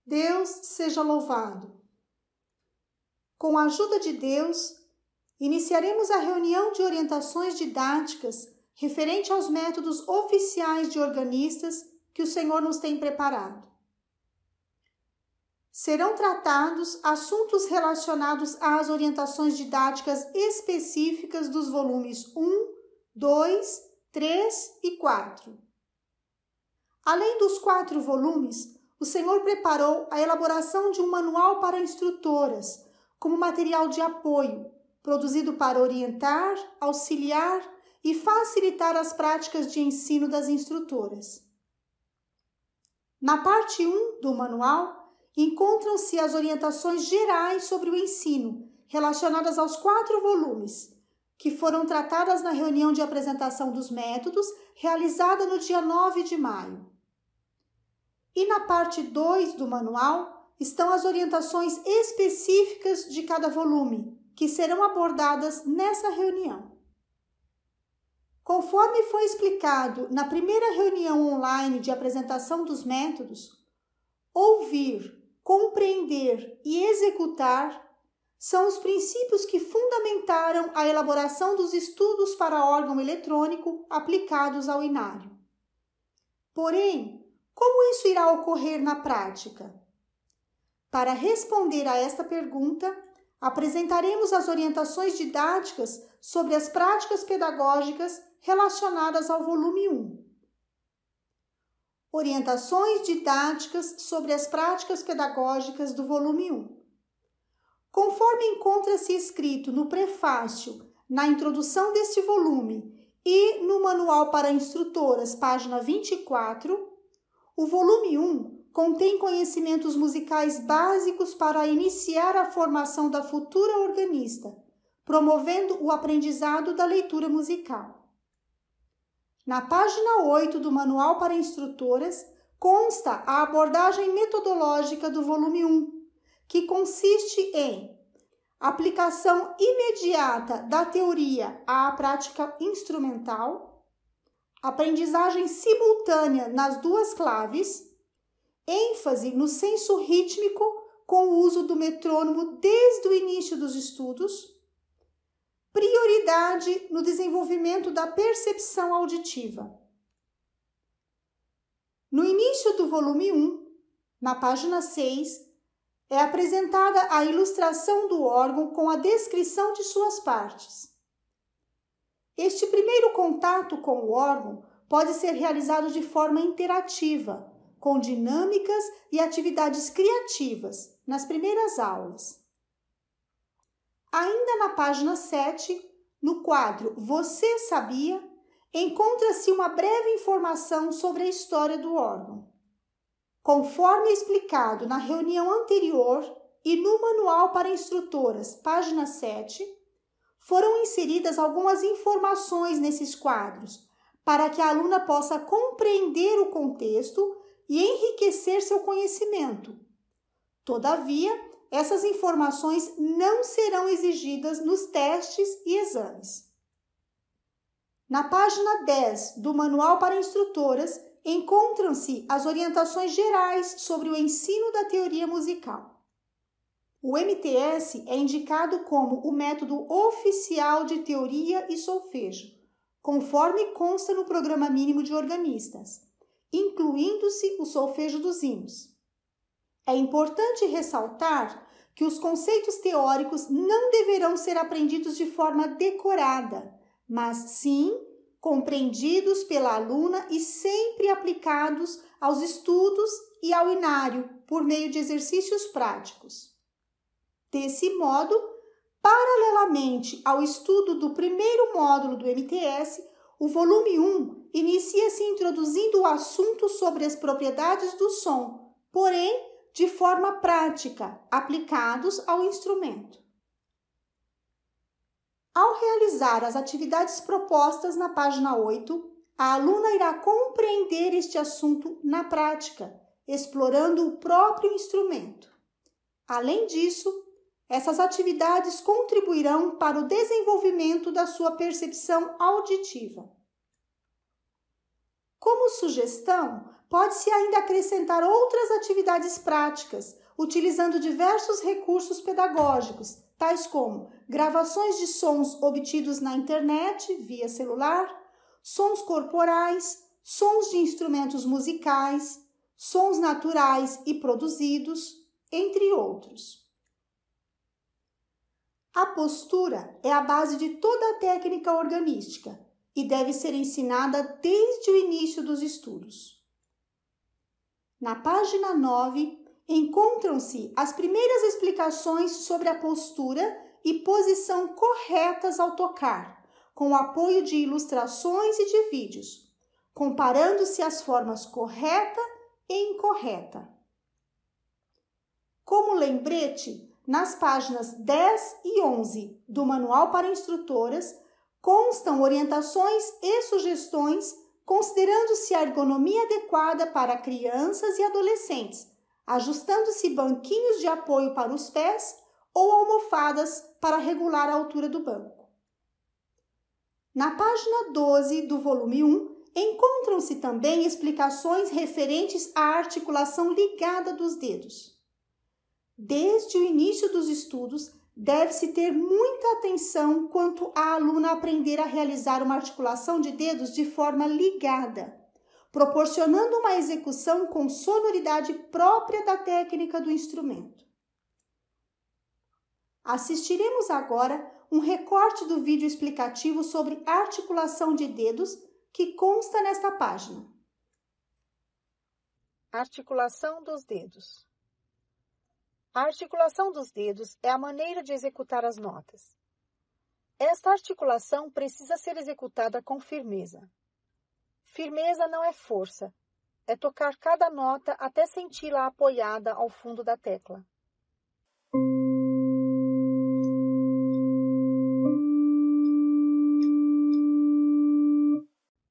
Deus seja louvado. Com a ajuda de Deus, iniciaremos a reunião de orientações didáticas referente aos métodos oficiais de organistas que o Senhor nos tem preparado. Serão tratados assuntos relacionados às orientações didáticas específicas dos volumes 1, 2, 3 e 4. Além dos 4 volumes, o Senhor preparou a elaboração de um manual para instrutoras, como material de apoio, produzido para orientar, auxiliar e facilitar as práticas de ensino das instrutoras. Na parte 1 do manual, encontram-se as orientações gerais sobre o ensino, relacionadas aos 4 volumes, que foram tratadas na reunião de apresentação dos métodos, realizada no dia 9 de maio. E na parte 2 do manual estão as orientações específicas de cada volume, que serão abordadas nessa reunião. Conforme foi explicado na primeira reunião online de apresentação dos métodos, ouvir, compreender e executar são os princípios que fundamentaram a elaboração dos estudos para órgão eletrônico aplicados ao inário. Porém, como isso irá ocorrer na prática? Para responder a esta pergunta, apresentaremos as orientações didáticas sobre as práticas pedagógicas relacionadas ao volume 1. Orientações didáticas sobre as práticas pedagógicas do volume 1. Conforme encontra-se escrito no prefácio, na introdução deste volume e no Manual para Instrutoras, página 24, o volume 1 contém conhecimentos musicais básicos para iniciar a formação da futura organista, promovendo o aprendizado da leitura musical. Na página 8 do Manual para Instrutoras, consta a abordagem metodológica do volume 1, que consiste em aplicação imediata da teoria à prática instrumental, aprendizagem simultânea nas 2 claves, ênfase no senso rítmico com o uso do metrônomo desde o início dos estudos, prioridade no desenvolvimento da percepção auditiva. No início do volume 1, na página 6, é apresentada a ilustração do órgão com a descrição de suas partes. Este primeiro contato com o órgão pode ser realizado de forma interativa, com dinâmicas e atividades criativas, nas primeiras aulas. Ainda na página 7, no quadro Você Sabia?, encontra-se uma breve informação sobre a história do órgão. Conforme explicado na reunião anterior e no Manual para Instrutoras, página 7, foram inseridas algumas informações nesses quadros, para que a aluna possa compreender o contexto e enriquecer seu conhecimento. Todavia, essas informações não serão exigidas nos testes e exames. Na página 10 do Manual para Instrutoras, encontram-se as orientações gerais sobre o ensino da teoria musical. O MTS é indicado como o método oficial de teoria e solfejo, conforme consta no Programa Mínimo de Organistas, incluindo-se o solfejo dos hinos. É importante ressaltar que os conceitos teóricos não deverão ser aprendidos de forma decorada, mas sim compreendidos pela aluna e sempre aplicados aos estudos e ao inário por meio de exercícios práticos. Desse modo, paralelamente ao estudo do primeiro módulo do MTS, o volume 1 inicia-se introduzindo o assunto sobre as propriedades do som, porém de forma prática, aplicados ao instrumento. Ao realizar as atividades propostas na página 8, a aluna irá compreender este assunto na prática, explorando o próprio instrumento. Além disso, essas atividades contribuirão para o desenvolvimento da sua percepção auditiva. Como sugestão, pode-se ainda acrescentar outras atividades práticas, utilizando diversos recursos pedagógicos, tais como gravações de sons obtidos na internet via celular, sons corporais, sons de instrumentos musicais, sons naturais e produzidos, entre outros. A postura é a base de toda a técnica organística e deve ser ensinada desde o início dos estudos. Na página 9, encontram-se as primeiras explicações sobre a postura e posição corretas ao tocar, com o apoio de ilustrações e de vídeos, comparando-se as formas correta e incorreta. Como lembrete, nas páginas 10 e 11 do Manual para Instrutoras, constam orientações e sugestões considerando-se a ergonomia adequada para crianças e adolescentes, ajustando-se banquinhos de apoio para os pés ou almofadas para regular a altura do banco. Na página 12 do volume 1, encontram-se também explicações referentes à articulação ligada dos dedos. Desde o início dos estudos, deve-se ter muita atenção quanto à aluna aprender a realizar uma articulação de dedos de forma ligada, proporcionando uma execução com sonoridade própria da técnica do instrumento. Assistiremos agora um recorte do vídeo explicativo sobre articulação de dedos que consta nesta página. Articulação dos dedos. A articulação dos dedos é a maneira de executar as notas. Esta articulação precisa ser executada com firmeza. Firmeza não é força, é tocar cada nota até senti-la apoiada ao fundo da tecla.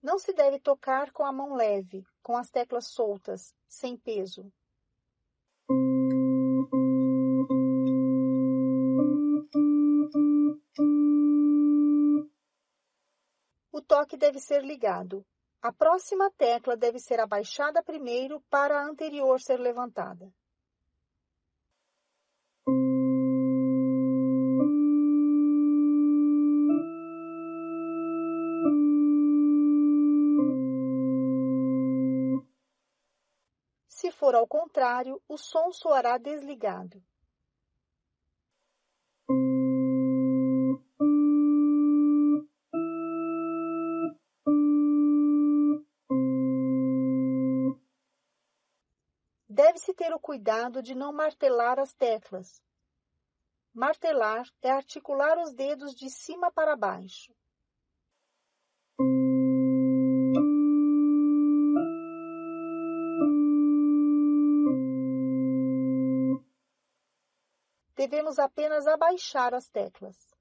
Não se deve tocar com a mão leve, com as teclas soltas, sem peso. O toque deve ser ligado. A próxima tecla deve ser abaixada primeiro para a anterior ser levantada. Se for ao contrário, o som soará desligado. Deve-se ter o cuidado de não martelar as teclas. Martelar é articular os dedos de cima para baixo. Devemos apenas abaixar as teclas.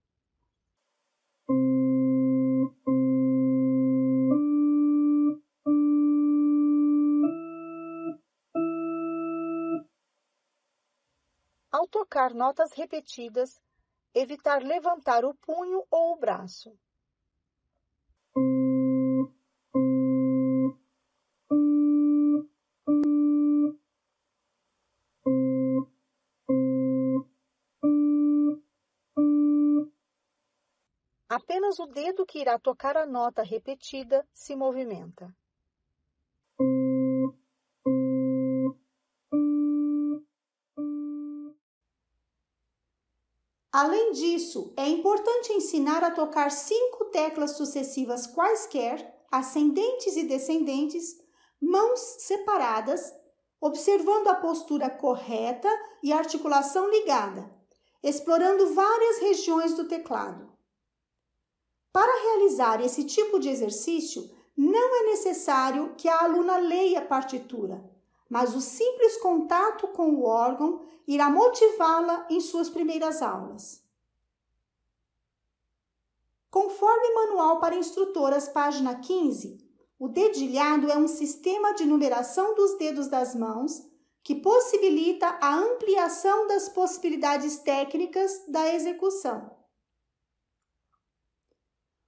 Ao tocar notas repetidas, evitar levantar o punho ou o braço. Apenas o dedo que irá tocar a nota repetida se movimenta. Além disso, é importante ensinar a tocar 5 teclas sucessivas quaisquer, ascendentes e descendentes, mãos separadas, observando a postura correta e a articulação ligada, explorando várias regiões do teclado. Para realizar esse tipo de exercício, não é necessário que a aluna leia a partitura, mas o simples contato com o órgão irá motivá-la em suas primeiras aulas. Conforme Manual para Instrutoras, página 15, o dedilhado é um sistema de numeração dos dedos das mãos que possibilita a ampliação das possibilidades técnicas da execução.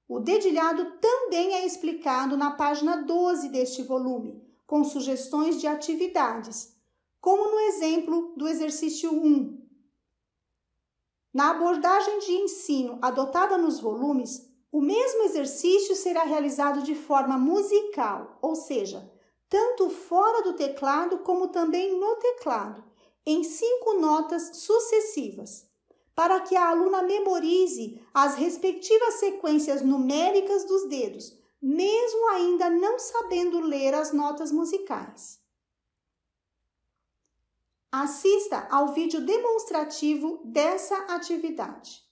O dedilhado também é explicado na página 12 deste volume, com sugestões de atividades, como no exemplo do exercício 1. Na abordagem de ensino adotada nos volumes, o mesmo exercício será realizado de forma musical, ou seja, tanto fora do teclado como também no teclado, em 5 notas sucessivas, para que a aluna memorize as respectivas sequências numéricas dos dedos, mesmo ainda não sabendo ler as notas musicais. Assista ao vídeo demonstrativo dessa atividade.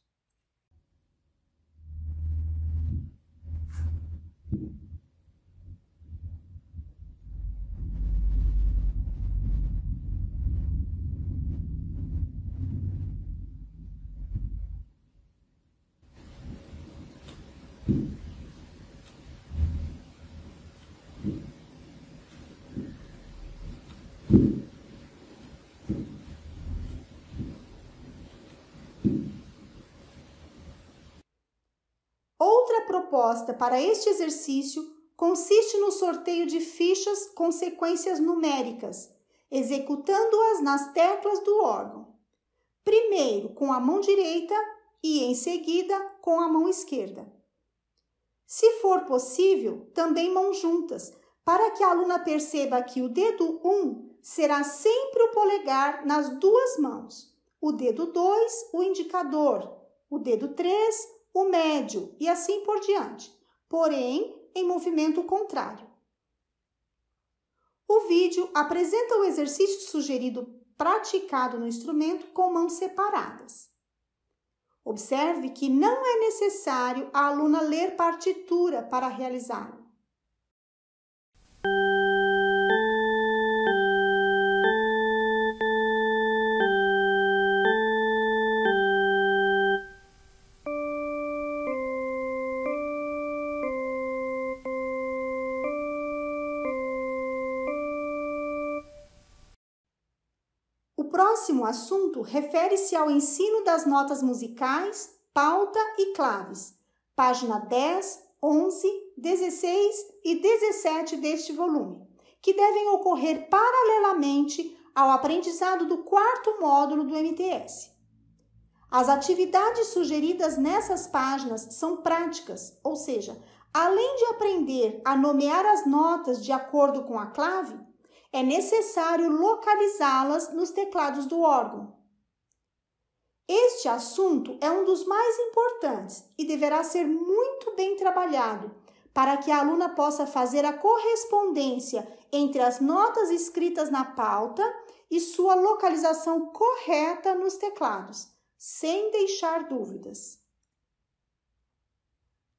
Outra proposta para este exercício consiste no sorteio de fichas com sequências numéricas, executando-as nas teclas do órgão. Primeiro com a mão direita e, em seguida, com a mão esquerda. Se for possível, também mãos juntas, para que a aluna perceba que o dedo 1 será sempre o polegar nas duas mãos, o dedo 2, o indicador, o dedo 3, o médio e assim por diante, porém em movimento contrário. O vídeo apresenta o exercício sugerido praticado no instrumento com mãos separadas. Observe que não é necessário a aluna ler partitura para realizá-lo. O próximo assunto refere-se ao ensino das notas musicais, pauta e claves, página 10, 11, 16 e 17 deste volume, que devem ocorrer paralelamente ao aprendizado do 4º módulo do MTS. As atividades sugeridas nessas páginas são práticas, ou seja, além de aprender a nomear as notas de acordo com a clave, é necessário localizá-las nos teclados do órgão. Este assunto é um dos mais importantes e deverá ser muito bem trabalhado para que a aluna possa fazer a correspondência entre as notas escritas na pauta e sua localização correta nos teclados, sem deixar dúvidas.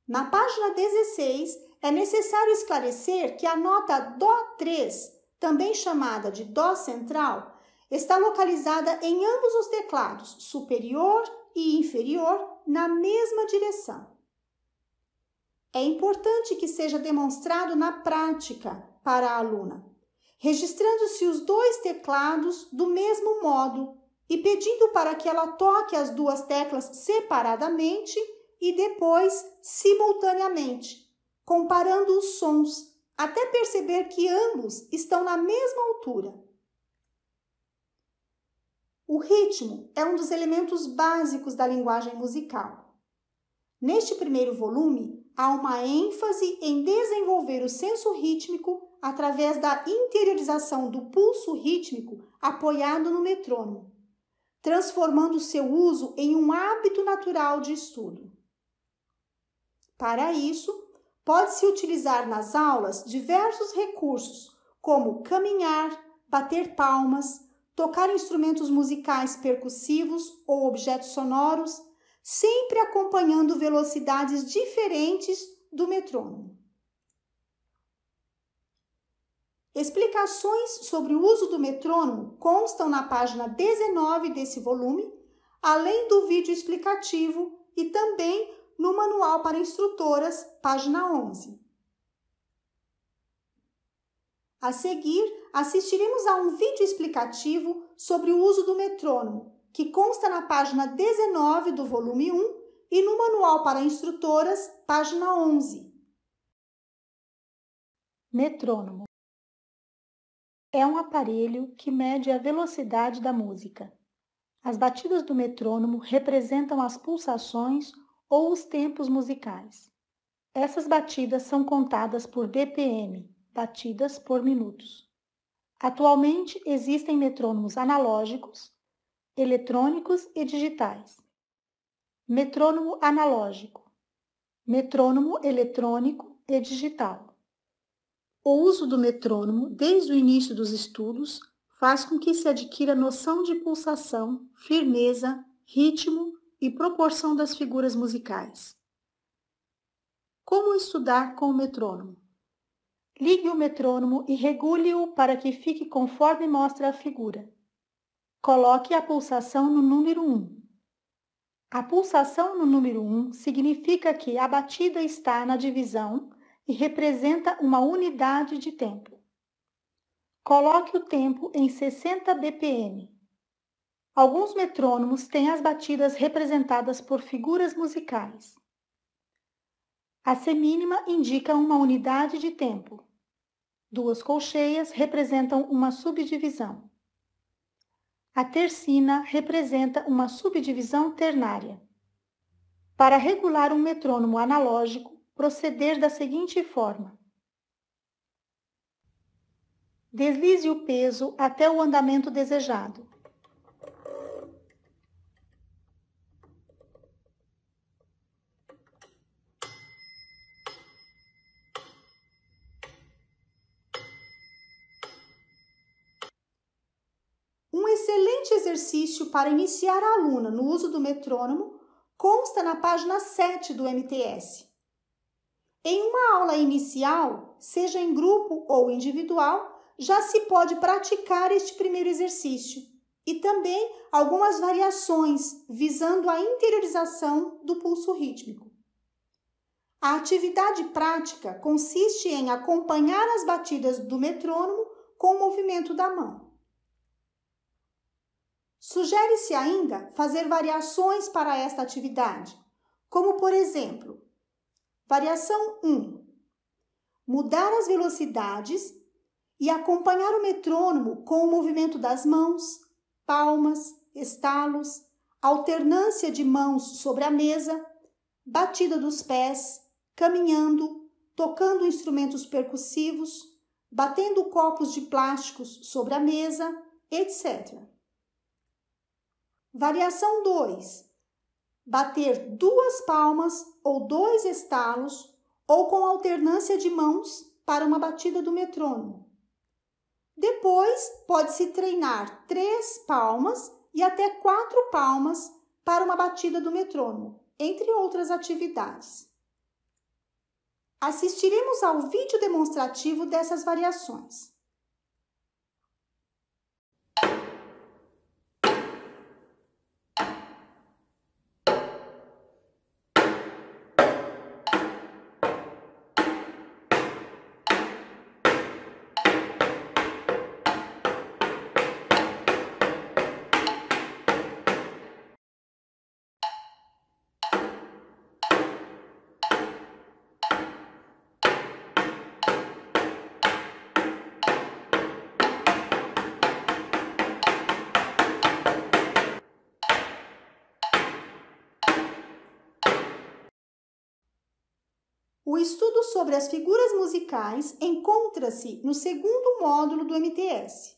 Na página 16, é necessário esclarecer que a nota Dó 3, também chamada de Dó central, está localizada em ambos os teclados, superior e inferior, na mesma direção. É importante que seja demonstrado na prática para a aluna, registrando-se os dois teclados do mesmo modo e pedindo para que ela toque as duas teclas separadamente e depois simultaneamente, comparando os sons, até perceber que ambos estão na mesma altura. O ritmo é um dos elementos básicos da linguagem musical. Neste primeiro volume, há uma ênfase em desenvolver o senso rítmico através da interiorização do pulso rítmico apoiado no metrônomo, transformando seu uso em um hábito natural de estudo. Para isso, pode-se utilizar nas aulas diversos recursos, como caminhar, bater palmas, tocar instrumentos musicais percussivos ou objetos sonoros, sempre acompanhando velocidades diferentes do metrônomo. Explicações sobre o uso do metrônomo constam na página 19 desse volume, além do vídeo explicativo e também no Manual para Instrutoras, página 11. A seguir, assistiremos a um vídeo explicativo sobre o uso do metrônomo, que consta na página 19 do volume 1 e no Manual para Instrutoras, página 11. Metrônomo. é um aparelho que mede a velocidade da música. As batidas do metrônomo representam as pulsações ou os tempos musicais. Essas batidas são contadas por BPM, batidas por minutos. Atualmente existem metrônomos analógicos, eletrônicos e digitais. Metrônomo analógico, metrônomo eletrônico e digital. O uso do metrônomo desde o início dos estudos faz com que se adquira noção de pulsação, firmeza, ritmo e proporção das figuras musicais. Como estudar com o metrônomo? Ligue o metrônomo e regule-o para que fique conforme mostra a figura. Coloque a pulsação no número 1. A pulsação no número 1 significa que a batida está na divisão e representa uma unidade de tempo. Coloque o tempo em 60 BPM. Alguns metrônomos têm as batidas representadas por figuras musicais. A semínima indica uma unidade de tempo. 2 colcheias representam uma subdivisão. A tercina representa uma subdivisão ternária. Para regular um metrônomo analógico, proceder da seguinte forma. Deslize o peso até o andamento desejado. Um excelente exercício para iniciar a aluna no uso do metrônomo consta na página 7 do MTS. Em uma aula inicial, seja em grupo ou individual, já se pode praticar este primeiro exercício e também algumas variações visando a interiorização do pulso rítmico. A atividade prática consiste em acompanhar as batidas do metrônomo com o movimento da mão. Sugere-se ainda fazer variações para esta atividade, como por exemplo, variação 1, mudar as velocidades e acompanhar o metrônomo com o movimento das mãos, palmas, estalos, alternância de mãos sobre a mesa, batida dos pés, caminhando, tocando instrumentos percussivos, batendo copos de plásticos sobre a mesa, etc. Variação 2. Bater 2 palmas ou 2 estalos ou com alternância de mãos para uma batida do metrônomo. Depois, pode-se treinar 3 palmas e até 4 palmas para uma batida do metrônomo, entre outras atividades. Assistiremos ao vídeo demonstrativo dessas variações. O estudo sobre as figuras musicais encontra-se no segundo módulo do MTS.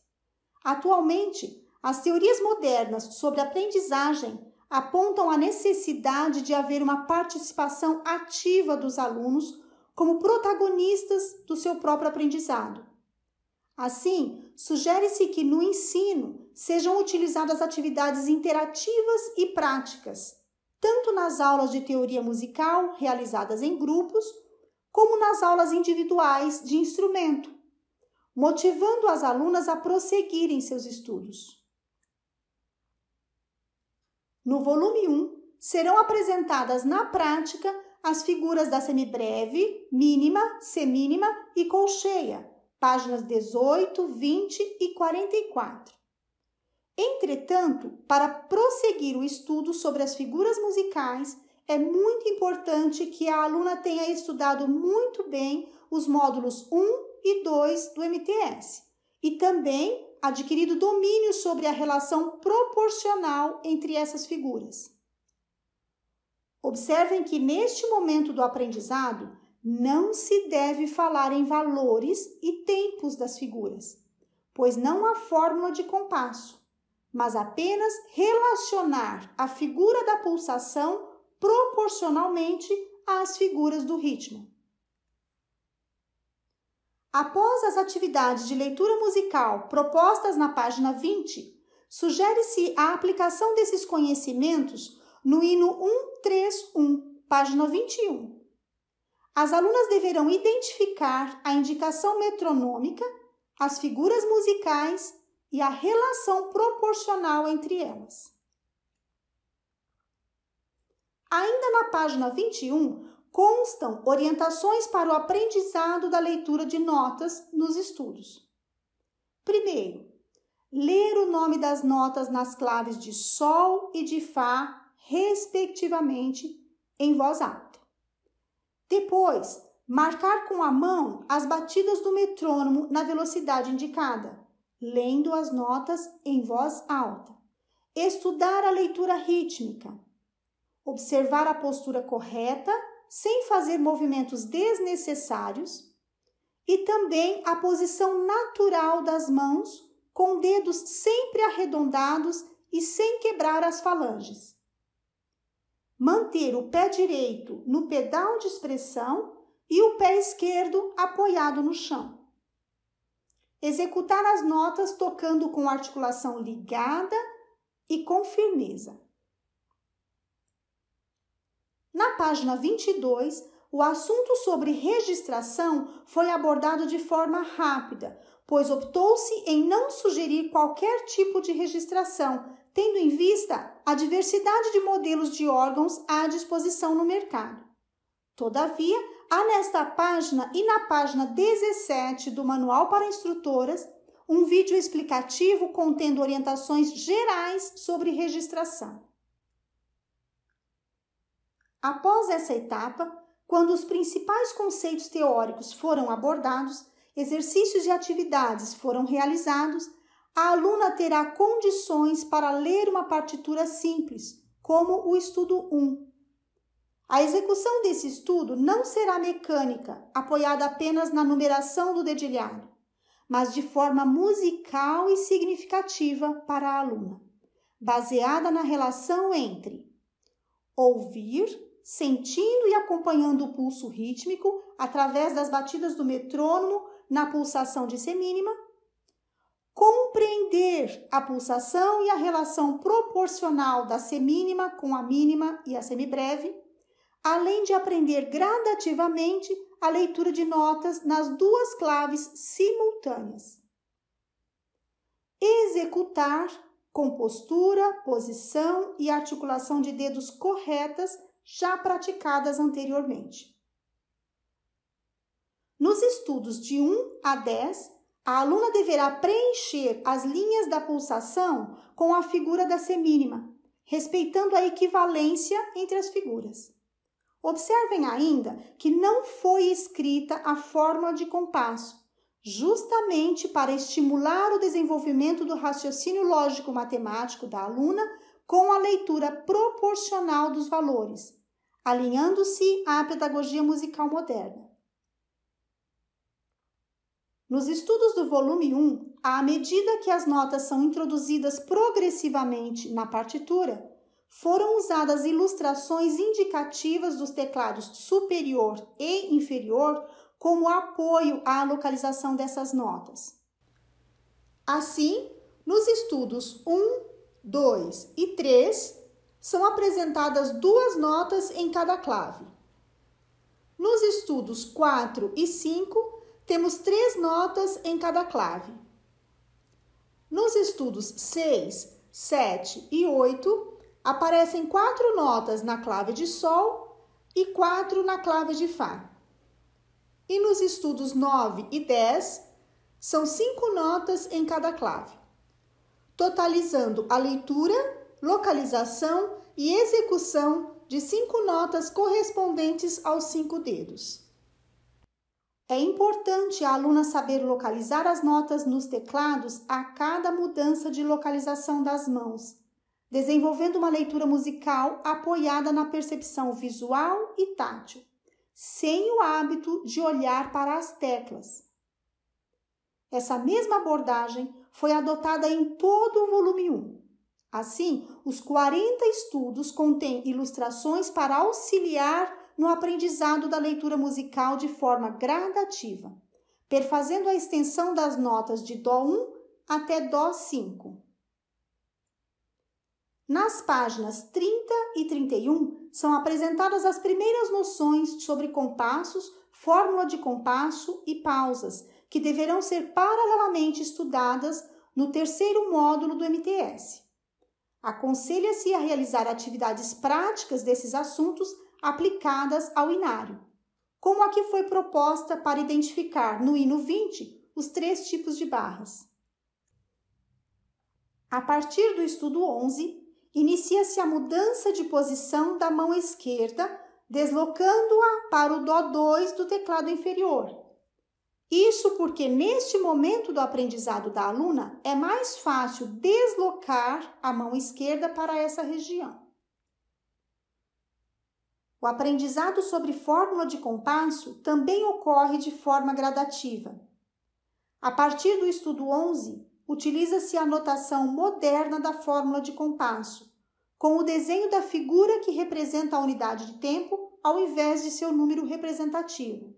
Atualmente, as teorias modernas sobre aprendizagem apontam a necessidade de haver uma participação ativa dos alunos como protagonistas do seu próprio aprendizado. Assim, sugere-se que no ensino sejam utilizadas atividades interativas e práticas, tanto nas aulas de teoria musical realizadas em grupos, como nas aulas individuais de instrumento, motivando as alunas a prosseguirem seus estudos. No volume 1, serão apresentadas na prática as figuras da semibreve, mínima, semínima e colcheia, páginas 18, 20 e 44. Entretanto, para prosseguir o estudo sobre as figuras musicais, é muito importante que a aluna tenha estudado muito bem os módulos 1 e 2 do MTS e também adquirido domínio sobre a relação proporcional entre essas figuras. Observem que neste momento do aprendizado não se deve falar em valores e tempos das figuras, pois não há fórmula de compasso, mas apenas relacionar a figura da pulsação proporcionalmente às figuras do ritmo. Após as atividades de leitura musical propostas na página 20, sugere-se a aplicação desses conhecimentos no hino 131, página 21. As alunas deverão identificar a indicação metronômica, as figuras musicais e a relação proporcional entre elas. Ainda na página 21, constam orientações para o aprendizado da leitura de notas nos estudos. Primeiro, ler o nome das notas nas claves de Sol e de Fá, respectivamente, em voz alta. Depois, marcar com a mão as batidas do metrônomo na velocidade indicada, lendo as notas em voz alta. Estudar a leitura rítmica. Observar a postura correta, sem fazer movimentos desnecessários. E também a posição natural das mãos, com dedos sempre arredondados e sem quebrar as falanges. Manter o pé direito no pedal de expressão e o pé esquerdo apoiado no chão. Executar as notas tocando com articulação ligada e com firmeza. Na página 22, o assunto sobre registração foi abordado de forma rápida, pois optou-se em não sugerir qualquer tipo de registração, tendo em vista a diversidade de modelos de órgãos à disposição no mercado. Todavia, há nesta página e na página 17 do Manual para Instrutoras um vídeo explicativo contendo orientações gerais sobre registração. Após essa etapa, quando os principais conceitos teóricos foram abordados, exercícios e atividades foram realizados, a aluna terá condições para ler uma partitura simples, como o estudo 1. A execução desse estudo não será mecânica, apoiada apenas na numeração do dedilhado, mas de forma musical e significativa para a aluna, baseada na relação entre ouvir, sentindo e acompanhando o pulso rítmico através das batidas do metrônomo na pulsação de semínima, compreender a pulsação e a relação proporcional da semínima com a mínima e a semibreve, além de aprender gradativamente a leitura de notas nas duas claves simultâneas. Executar com postura, posição e articulação de dedos corretas já praticadas anteriormente. Nos estudos de 1 a 10, a aluna deverá preencher as linhas da pulsação com a figura da semínima, respeitando a equivalência entre as figuras. Observem ainda que não foi escrita a fórmula de compasso, justamente para estimular o desenvolvimento do raciocínio lógico-matemático da aluna com a leitura proporcional dos valores, alinhando-se à pedagogia musical moderna. Nos estudos do volume 1, à medida que as notas são introduzidas progressivamente na partitura, foram usadas ilustrações indicativas dos teclados superior e inferior como apoio à localização dessas notas. Assim, nos estudos 1, 2 e 3, são apresentadas 2 notas em cada clave. Nos estudos 4 e 5, temos 3 notas em cada clave. Nos estudos 6, 7 e 8, aparecem 4 notas na clave de Sol e 4 na clave de Fá. E nos estudos 9 e 10, são 5 notas em cada clave, totalizando a leitura, localização e execução de 5 notas correspondentes aos 5 dedos. É importante a aluna saber localizar as notas nos teclados a cada mudança de localização das mãos, desenvolvendo uma leitura musical apoiada na percepção visual e tátil, sem o hábito de olhar para as teclas. Essa mesma abordagem foi adotada em todo o volume 1. Assim, os 40 estudos contêm ilustrações para auxiliar no aprendizado da leitura musical de forma gradativa, perfazendo a extensão das notas de Dó 1 até Dó 5. Nas páginas 30 e 31 são apresentadas as primeiras noções sobre compassos, fórmula de compasso e pausas, que deverão ser paralelamente estudadas no terceiro módulo do MTS. Aconselha-se a realizar atividades práticas desses assuntos aplicadas ao inário, como a que foi proposta para identificar no hino 20 os 3 tipos de barras. A partir do estudo 11, inicia-se a mudança de posição da mão esquerda, deslocando-a para o Dó 2 do teclado inferior. Isso porque neste momento do aprendizado da aluna é mais fácil deslocar a mão esquerda para essa região. O aprendizado sobre fórmula de compasso também ocorre de forma gradativa. A partir do estudo 11, utiliza-se a notação moderna da fórmula de compasso, com o desenho da figura que representa a unidade de tempo ao invés de seu número representativo.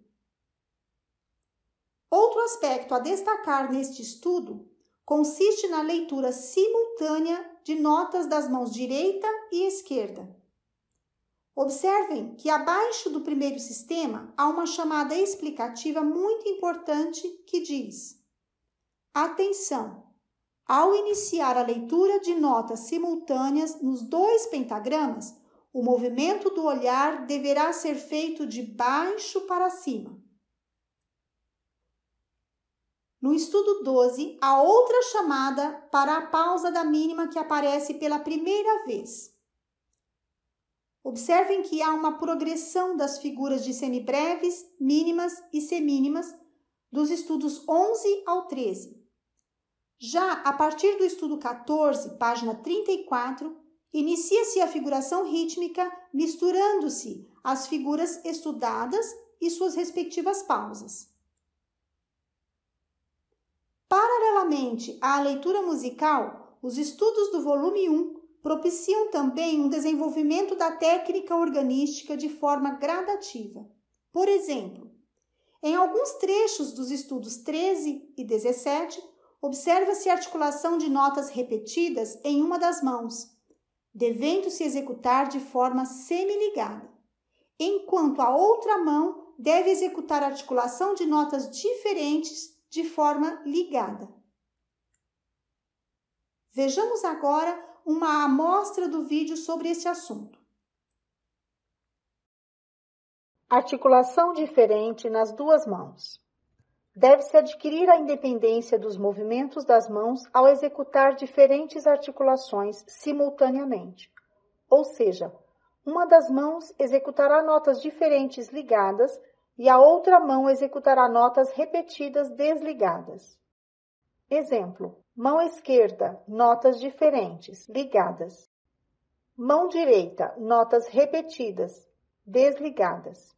Outro aspecto a destacar neste estudo consiste na leitura simultânea de notas das mãos direita e esquerda. Observem que abaixo do primeiro sistema há uma chamada explicativa muito importante que diz: atenção! Ao iniciar a leitura de notas simultâneas nos 2 pentagramas, o movimento do olhar deverá ser feito de baixo para cima. No estudo 12, há outra chamada para a pausa da mínima que aparece pela primeira vez. Observem que há uma progressão das figuras de semibreves, mínimas e semínimas dos estudos 11 ao 13. Já a partir do estudo 14, página 34, inicia-se a figuração rítmica misturando-se as figuras estudadas e suas respectivas pausas. Paralelamente à leitura musical, os estudos do volume 1 propiciam também um desenvolvimento da técnica organística de forma gradativa. Por exemplo, em alguns trechos dos estudos 13 e 17, observa-se a articulação de notas repetidas em uma das mãos, devendo-se executar de forma semiligada, enquanto a outra mão deve executar a articulação de notas diferentes de forma ligada. Vejamos agora uma amostra do vídeo sobre este assunto. Articulação diferente nas 2 mãos. Deve-se adquirir a independência dos movimentos das mãos ao executar diferentes articulações simultaneamente. Ou seja, uma das mãos executará notas diferentes ligadas e a outra mão executará notas repetidas desligadas. Exemplo: mão esquerda, notas diferentes, ligadas. Mão direita, notas repetidas, desligadas.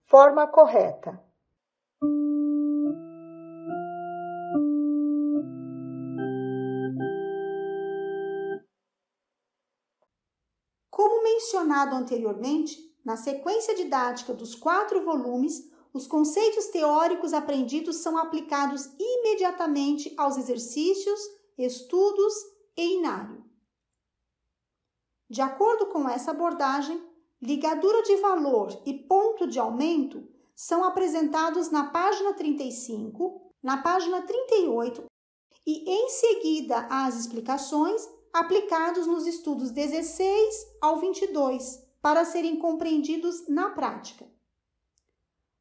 Forma correta. Como mencionado anteriormente, na sequência didática dos 4 volumes, os conceitos teóricos aprendidos são aplicados imediatamente aos exercícios, estudos e inário. De acordo com essa abordagem, ligadura de valor e ponto de aumento são apresentados na página 35, na página 38 e, em seguida às explicações, aplicados nos estudos 16 ao 22, para serem compreendidos na prática.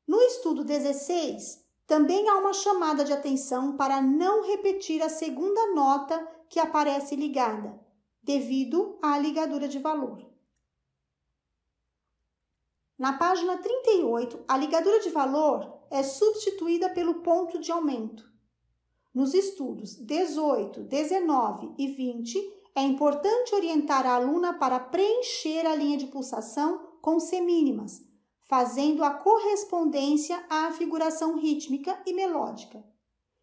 No estudo 16, também há uma chamada de atenção para não repetir a segunda nota que aparece ligada, devido à ligadura de valor. Na página 38, a ligadura de valor é substituída pelo ponto de aumento. Nos estudos 18, 19 e 20, é importante orientar a aluna para preencher a linha de pulsação com semínimas, fazendo a correspondência à figuração rítmica e melódica.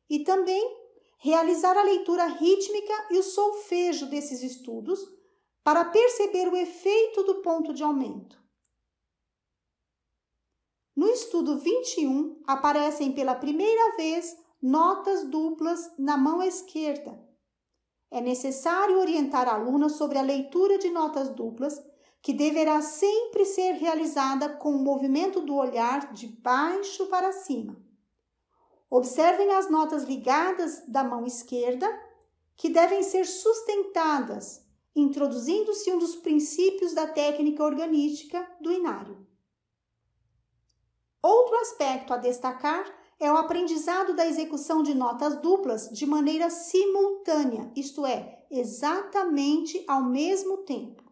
E também realizar a leitura rítmica e o solfejo desses estudos para perceber o efeito do ponto de aumento. No estudo 21, aparecem pela primeira vez notas duplas na mão esquerda. É necessário orientar a aluna sobre a leitura de notas duplas, que deverá sempre ser realizada com o movimento do olhar de baixo para cima. Observem as notas ligadas da mão esquerda, que devem ser sustentadas, introduzindo-se um dos princípios da técnica organística do inário. Outro aspecto a destacar é o aprendizado da execução de notas duplas de maneira simultânea, isto é, exatamente ao mesmo tempo.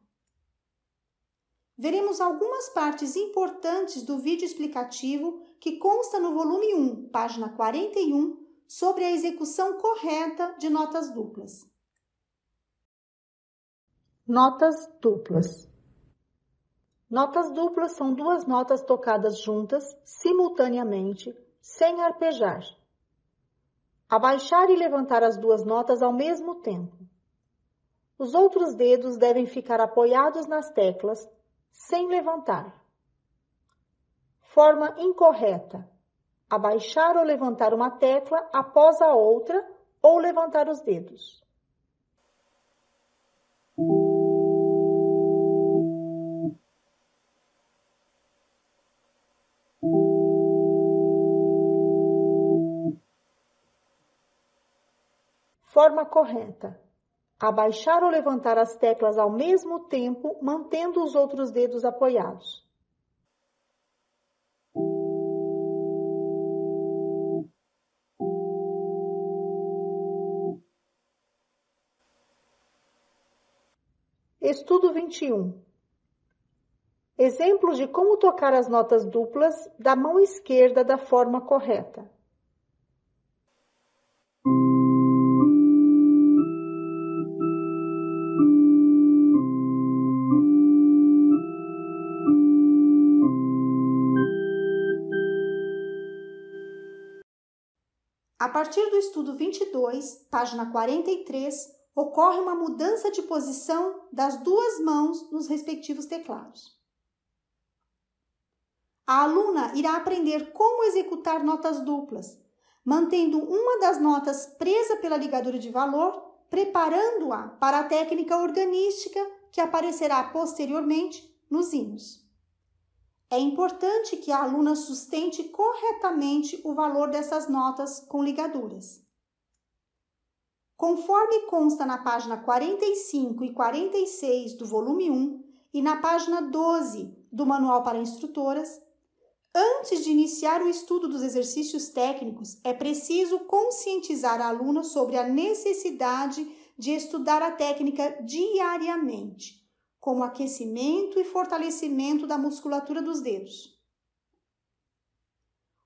Veremos algumas partes importantes do vídeo explicativo que consta no volume 1, página 41, sobre a execução correta de notas duplas. Notas duplas. Notas duplas são duas notas tocadas juntas, simultaneamente, sem arpejar. Abaixar e levantar as duas notas ao mesmo tempo. Os outros dedos devem ficar apoiados nas teclas, sem levantar. Forma incorreta. Abaixar ou levantar uma tecla após a outra ou levantar os dedos. Forma correta. Abaixar ou levantar as teclas ao mesmo tempo, mantendo os outros dedos apoiados. Estudo 21. Exemplos de como tocar as notas duplas da mão esquerda da forma correta. A partir do estudo 22, página 43, ocorre uma mudança de posição das duas mãos nos respectivos teclados. A aluna irá aprender como executar notas duplas, mantendo uma das notas presa pela ligadura de valor, preparando-a para a técnica organística que aparecerá posteriormente nos hinos. É importante que a aluna sustente corretamente o valor dessas notas com ligaduras. Conforme consta na página 45 e 46 do volume 1 e na página 12 do Manual para Instrutoras, antes de iniciar o estudo dos exercícios técnicos, é preciso conscientizar a aluna sobre a necessidade de estudar a técnica diariamente, como aquecimento e fortalecimento da musculatura dos dedos.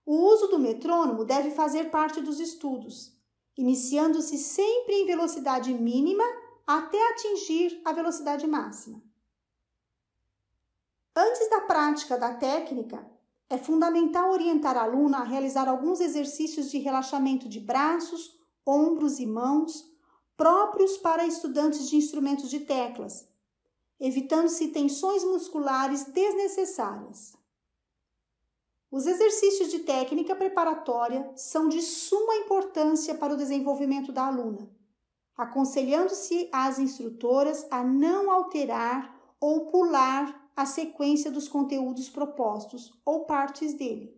O uso do metrônomo deve fazer parte dos estudos, iniciando-se sempre em velocidade mínima até atingir a velocidade máxima. Antes da prática da técnica, é fundamental orientar a aluna a realizar alguns exercícios de relaxamento de braços, ombros e mãos, próprios para estudantes de instrumentos de teclas, evitando-se tensões musculares desnecessárias. Os exercícios de técnica preparatória são de suma importância para o desenvolvimento da aluna, aconselhando-se às instrutoras a não alterar ou pular a sequência dos conteúdos propostos ou partes dele.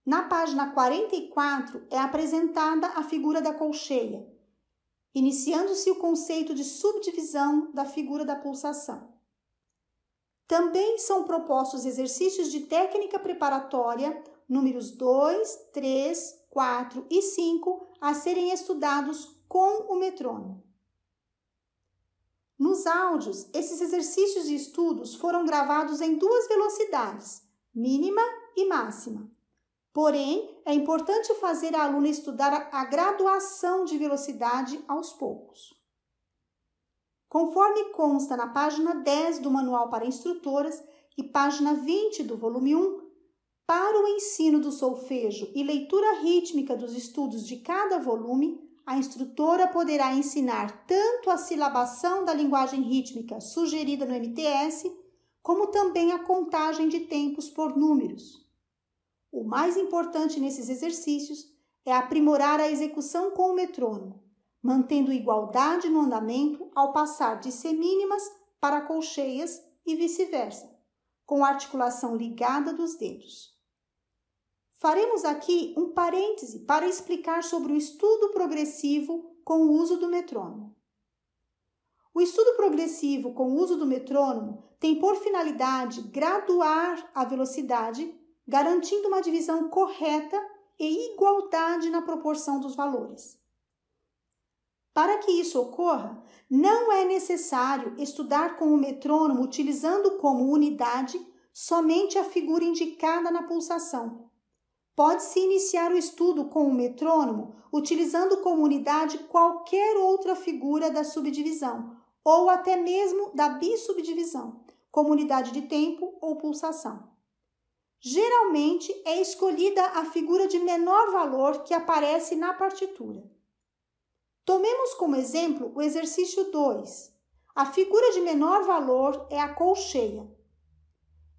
Na página 44 é apresentada a figura da colcheia, iniciando-se o conceito de subdivisão da figura da pulsação. Também são propostos exercícios de técnica preparatória, números 2, 3, 4 e 5, a serem estudados com o metrônomo. Nos áudios, esses exercícios e estudos foram gravados em duas velocidades, mínima e máxima. Porém, é importante fazer a aluna estudar a graduação de velocidade aos poucos. Conforme consta na página 10 do Manual para Instrutoras e página 20 do volume 1, para o ensino do solfejo e leitura rítmica dos estudos de cada volume, a instrutora poderá ensinar tanto a silabação da linguagem rítmica sugerida no MTS, como também a contagem de tempos por números. O mais importante nesses exercícios é aprimorar a execução com o metrônomo, mantendo igualdade no andamento ao passar de semínimas para colcheias e vice-versa, com a articulação ligada dos dedos. Faremos aqui um parêntese para explicar sobre o estudo progressivo com o uso do metrônomo. O estudo progressivo com o uso do metrônomo tem por finalidade graduar a velocidade, garantindo uma divisão correta e igualdade na proporção dos valores. Para que isso ocorra, não é necessário estudar com o metrônomo utilizando como unidade somente a figura indicada na pulsação. Pode-se iniciar o estudo com o metrônomo utilizando como unidade qualquer outra figura da subdivisão ou até mesmo da bissubdivisão, como unidade de tempo ou pulsação. Geralmente é escolhida a figura de menor valor que aparece na partitura. Tomemos como exemplo o exercício 2. A figura de menor valor é a colcheia.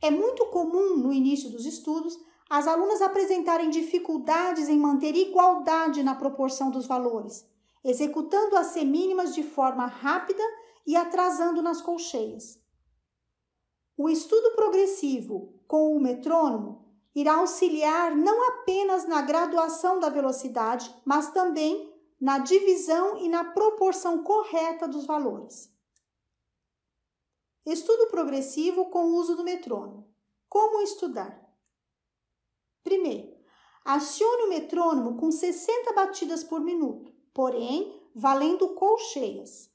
É muito comum no início dos estudos as alunas apresentarem dificuldades em manter igualdade na proporção dos valores, executando as semínimas de forma rápida e atrasando nas colcheias. O estudo progressivo com o metrônomo irá auxiliar não apenas na graduação da velocidade, mas também na divisão e na proporção correta dos valores. Estudo progressivo com o uso do metrônomo. Como estudar? Primeiro, acione o metrônomo com 60 batidas por minuto, porém, valendo colcheias.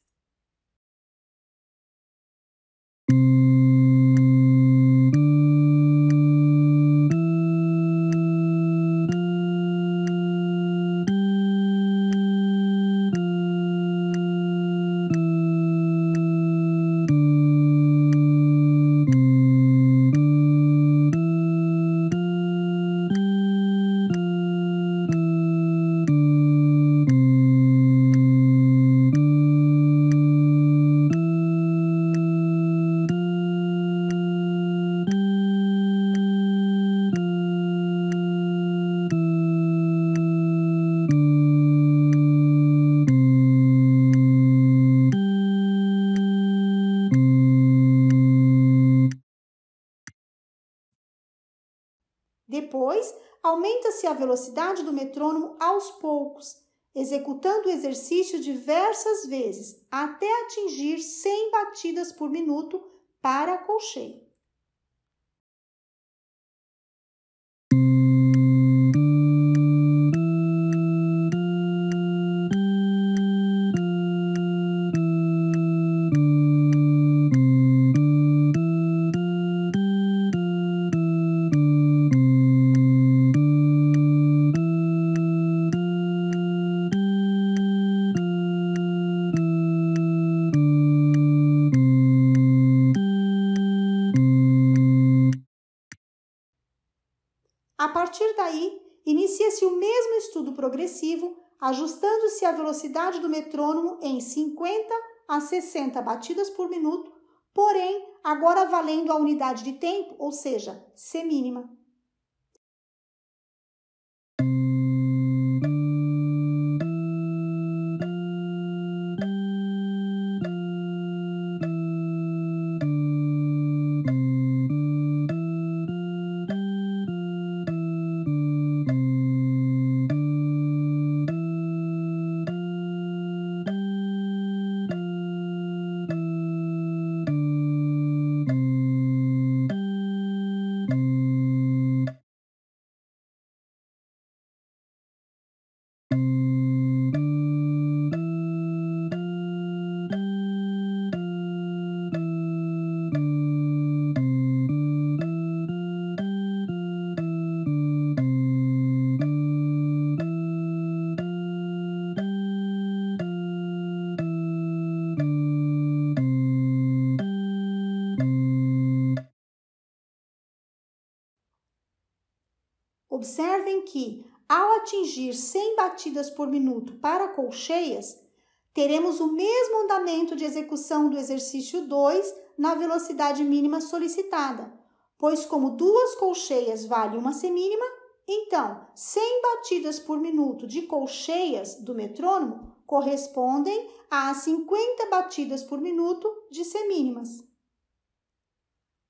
Depois, aumenta-se a velocidade do metrônomo aos poucos, executando o exercício diversas vezes, até atingir 100 batidas por minuto para a colcheia. A partir daí, inicia-se o mesmo estudo progressivo, ajustando-se a velocidade do metrônomo em 50 a 60 batidas por minuto, porém, agora valendo a unidade de tempo, ou seja, semínima. observem que, ao atingir 100 batidas por minuto para colcheias, teremos o mesmo andamento de execução do exercício 2 na velocidade mínima solicitada, pois como 2 colcheias vale uma semínima, então 100 batidas por minuto de colcheias do metrônomo correspondem a 50 batidas por minuto de semínimas.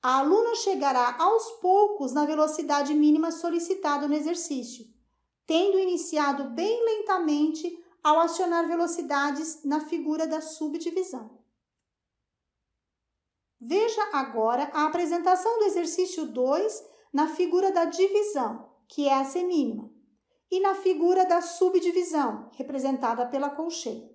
A aluna chegará aos poucos na velocidade mínima solicitada no exercício, tendo iniciado bem lentamente ao acionar velocidades na figura da subdivisão. Veja agora a apresentação do exercício 2 na figura da divisão, que é a semínima, e na figura da subdivisão, representada pela colcheia.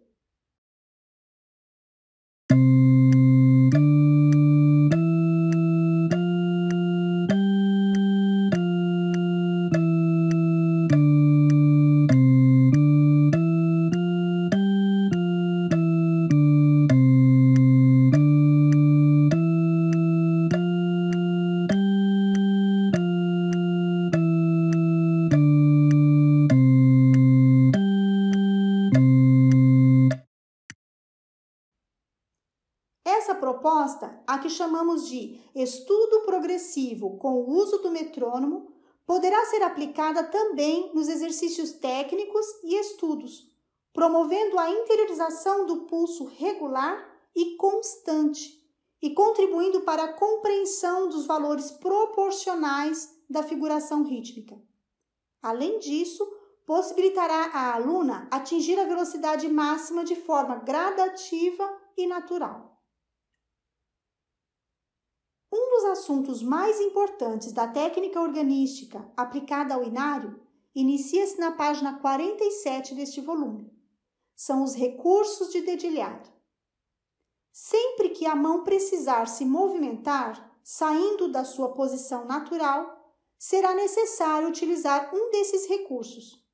Essa proposta, a que chamamos de estudo progressivo com o uso do metrônomo, poderá ser aplicada também nos exercícios técnicos e estudos, promovendo a interiorização do pulso regular e constante e contribuindo para a compreensão dos valores proporcionais da figuração rítmica. Além disso, possibilitará à aluna atingir a velocidade máxima de forma gradativa e natural. Um dos assuntos mais importantes da técnica organística aplicada ao inário inicia-se na página 47 deste volume. São os recursos de dedilhado. Sempre que a mão precisar se movimentar, saindo da sua posição natural, será necessário utilizar um desses recursos.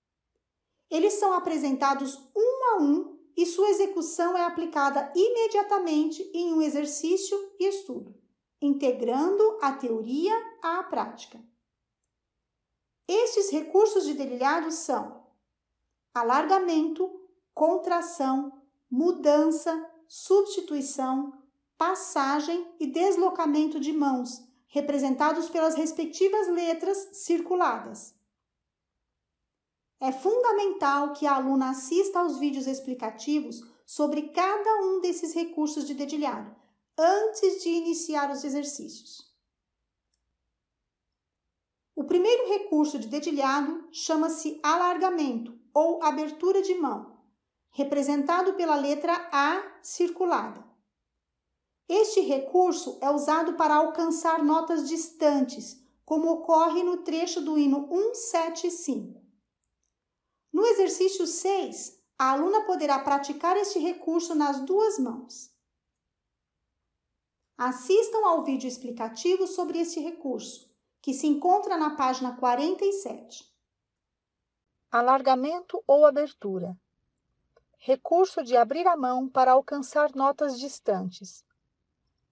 Eles são apresentados um a um e sua execução é aplicada imediatamente em um exercício e estudo, integrando a teoria à prática. Estes recursos de dedilhado são alargamento, contração, mudança, substituição, passagem e deslocamento de mãos, representados pelas respectivas letras circuladas. É fundamental que a aluna assista aos vídeos explicativos sobre cada um desses recursos de dedilhado, antes de iniciar os exercícios. O primeiro recurso de dedilhado chama-se alargamento ou abertura de mão, representado pela letra A circulada. Este recurso é usado para alcançar notas distantes, como ocorre no trecho do hino 175. No exercício 6, a aluna poderá praticar este recurso nas duas mãos. Assistam ao vídeo explicativo sobre este recurso, que se encontra na página 47. Alargamento ou abertura. Recurso de abrir a mão para alcançar notas distantes.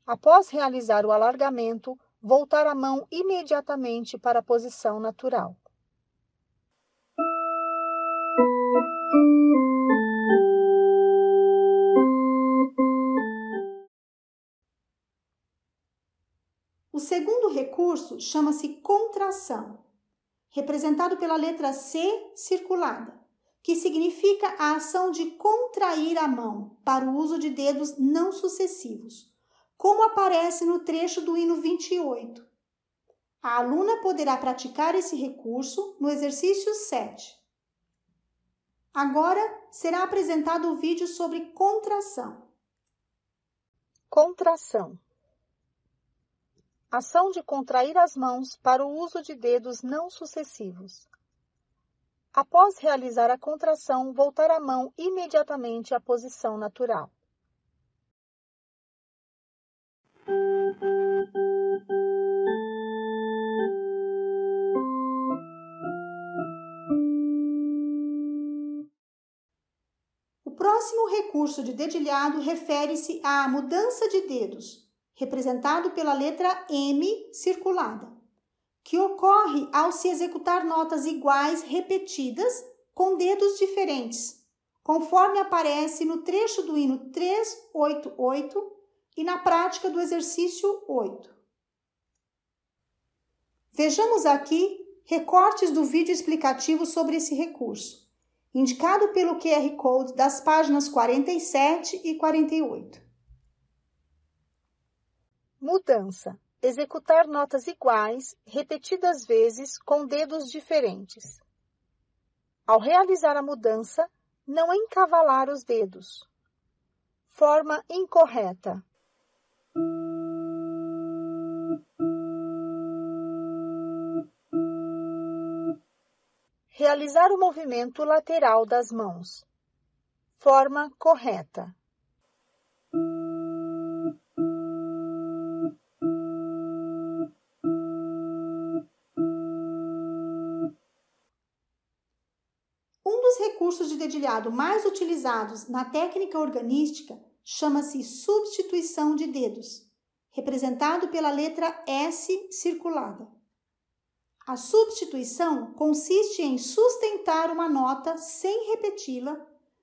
Após realizar o alargamento, voltar a mão imediatamente para a posição natural. O segundo recurso chama-se contração, representado pela letra C circulada, que significa a ação de contrair a mão para o uso de dedos não sucessivos, como aparece no trecho do hino 28. A aluna poderá praticar esse recurso no exercício 7. Agora será apresentado o vídeo sobre contração. Contração. Ação de contrair as mãos para o uso de dedos não sucessivos. Após realizar a contração, voltar a mão imediatamente à posição natural. O próximo recurso de dedilhado refere-se à mudança de dedos, representado pela letra M circulada, que ocorre ao se executar notas iguais repetidas com dedos diferentes, conforme aparece no trecho do hino 388 e na prática do exercício 8. Vejamos aqui recortes do vídeo explicativo sobre esse recurso, indicado pelo QR Code das páginas 47 e 48. Mudança. Executar notas iguais, repetidas vezes, com dedos diferentes. Ao realizar a mudança, não encavalar os dedos. Forma incorreta. Realizar o movimento lateral das mãos. Forma correta. Um dos recursos de dedilhado mais utilizados na técnica organística chama-se substituição de dedos, representado pela letra S circulada. A substituição consiste em sustentar uma nota sem repeti-la,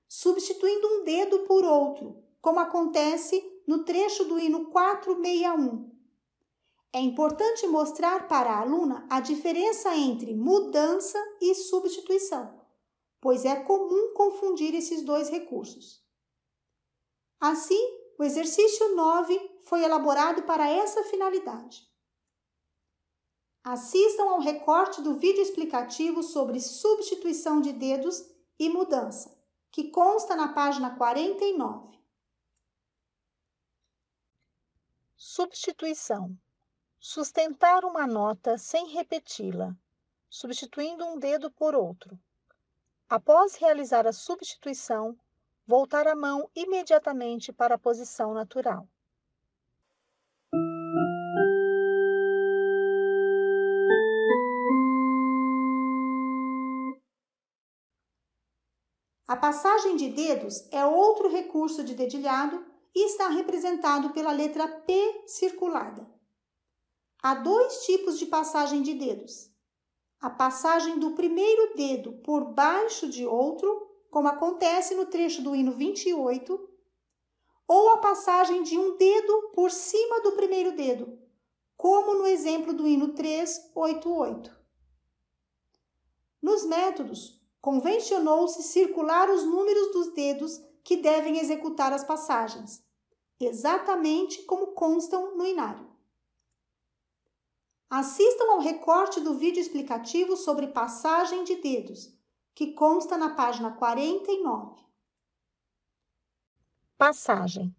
substituindo um dedo por outro, como acontece no trecho do hino 461. É importante mostrar para a aluna a diferença entre mudança e substituição, pois é comum confundir esses dois recursos. Assim, o exercício 9 foi elaborado para essa finalidade. Assistam ao recorte do vídeo explicativo sobre substituição de dedos e mudança, que consta na página 49. Substituição. Sustentar uma nota sem repeti-la, substituindo um dedo por outro. Após realizar a substituição, voltar a mão imediatamente para a posição natural. A passagem de dedos é outro recurso de dedilhado e está representado pela letra P circulada. Há dois tipos de passagem de dedos. A passagem do primeiro dedo por baixo de outro, como acontece no trecho do hino 28, ou a passagem de um dedo por cima do primeiro dedo, como no exemplo do hino 388. Nos métodos, convencionou-se circular os números dos dedos que devem executar as passagens, exatamente como constam no inário. Assistam ao recorte do vídeo explicativo sobre passagem de dedos, que consta na página 49. Passagem.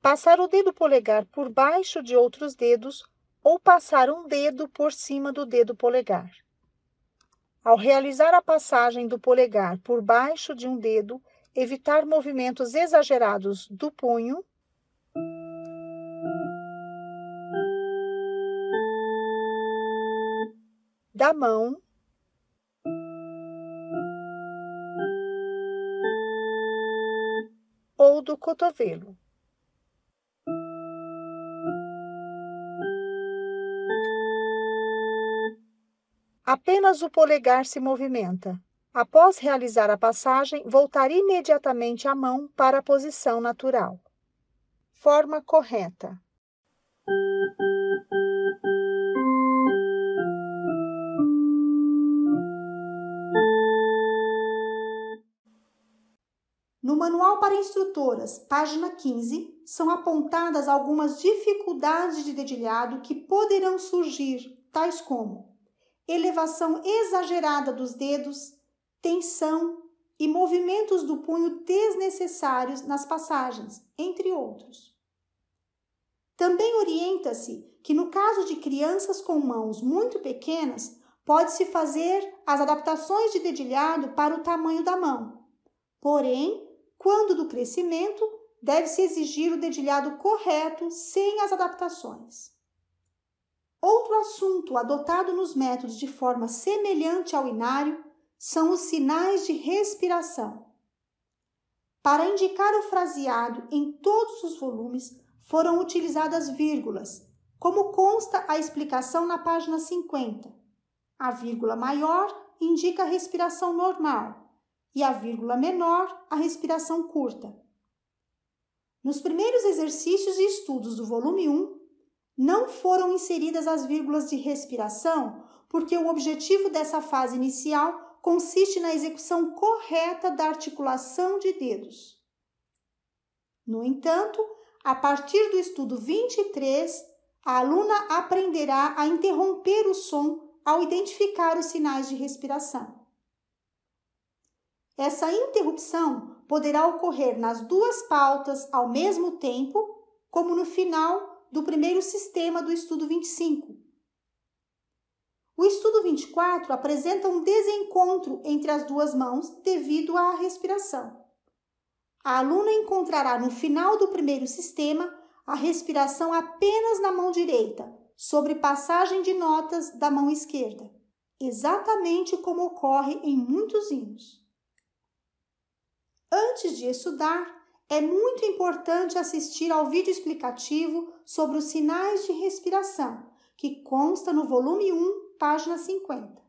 Passar o dedo polegar por baixo de outros dedos ou passar um dedo por cima do dedo polegar. Ao realizar a passagem do polegar por baixo de um dedo, evitar movimentos exagerados do punho, da mão, ou do cotovelo. Apenas o polegar se movimenta. Após realizar a passagem, voltar imediatamente a mão para a posição natural. Forma correta. No Manual para Instrutoras, página 15, são apontadas algumas dificuldades de dedilhado que poderão surgir, tais como elevação exagerada dos dedos, tensão e movimentos do punho desnecessários nas passagens, entre outros. Também orienta-se que, no caso de crianças com mãos muito pequenas, pode-se fazer as adaptações de dedilhado para o tamanho da mão. Porém, quando do crescimento, deve-se exigir o dedilhado correto sem as adaptações. Outro assunto adotado nos métodos de forma semelhante ao inário são os sinais de respiração. Para indicar o fraseado em todos os volumes, foram utilizadas vírgulas, como consta a explicação na página 50. A vírgula maior indica a respiração normal e a vírgula menor a respiração curta. Nos primeiros exercícios e estudos do volume 1, não foram inseridas as vírgulas de respiração porque o objetivo dessa fase inicial consiste na execução correta da articulação de dedos. No entanto, a partir do estudo 23, a aluna aprenderá a interromper o som ao identificar os sinais de respiração. Essa interrupção poderá ocorrer nas duas pautas ao mesmo tempo, como no final do primeiro sistema do estudo 25. O estudo 24 apresenta um desencontro entre as duas mãos devido à respiração. A aluna encontrará no final do primeiro sistema a respiração apenas na mão direita, sobre passagem de notas da mão esquerda, exatamente como ocorre em muitos hinos. Antes de estudar, é muito importante assistir ao vídeo explicativo sobre os sinais de respiração, que consta no volume 1, página 50.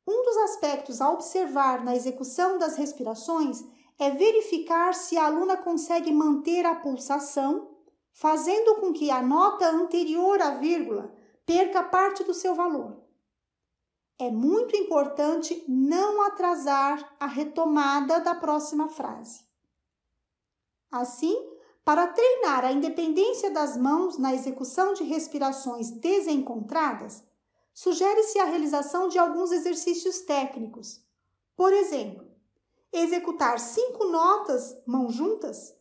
Um dos aspectos a observar na execução das respirações é verificar se a aluna consegue manter a pulsação, fazendo com que a nota anterior à vírgula perca parte do seu valor. É muito importante não atrasar a retomada da próxima frase. Assim, para treinar a independência das mãos na execução de respirações desencontradas, sugere-se a realização de alguns exercícios técnicos. Por exemplo, executar 5 notas mãos juntas,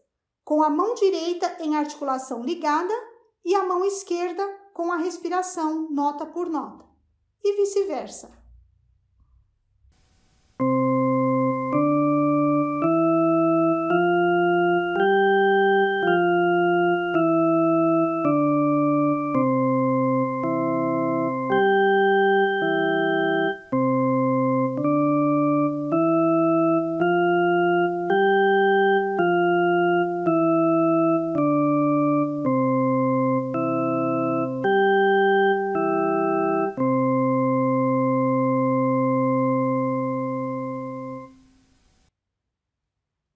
com a mão direita em articulação ligada e a mão esquerda com a respiração nota por nota, e vice-versa.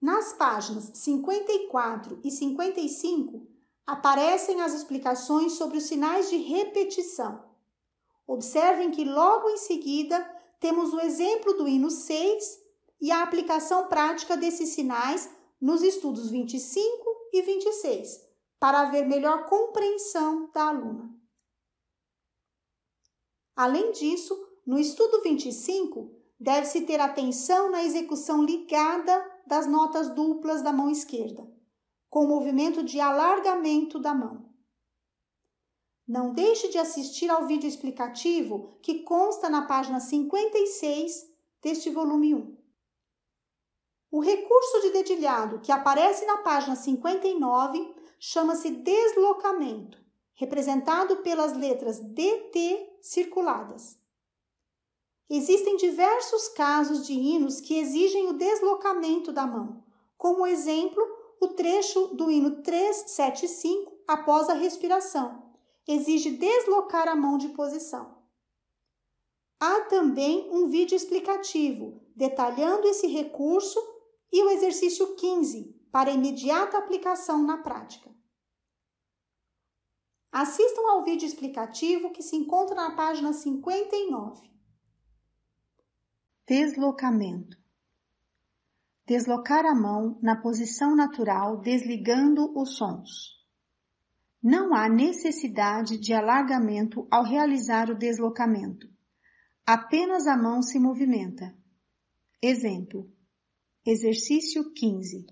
Nas páginas 54 e 55, aparecem as explicações sobre os sinais de repetição. Observem que logo em seguida temos o exemplo do hino 6 e a aplicação prática desses sinais nos estudos 25 e 26, para haver melhor compreensão da aluna. Além disso, no estudo 25, deve-se ter atenção na execução ligada das notas duplas da mão esquerda, com o movimento de alargamento da mão. Não deixe de assistir ao vídeo explicativo que consta na página 56 deste volume 1. O recurso de dedilhado que aparece na página 59 chama-se deslocamento, representado pelas letras DT circuladas. Existem diversos casos de hinos que exigem o deslocamento da mão, como exemplo, o trecho do hino 375 após a respiração. Exige deslocar a mão de posição. Há também um vídeo explicativo detalhando esse recurso e o exercício 15 para imediata aplicação na prática. Assistam ao vídeo explicativo que se encontra na página 59. Deslocamento. Deslocar a mão na posição natural, desligando os sons. Não há necessidade de alargamento ao realizar o deslocamento. Apenas a mão se movimenta. Exemplo: exercício 15.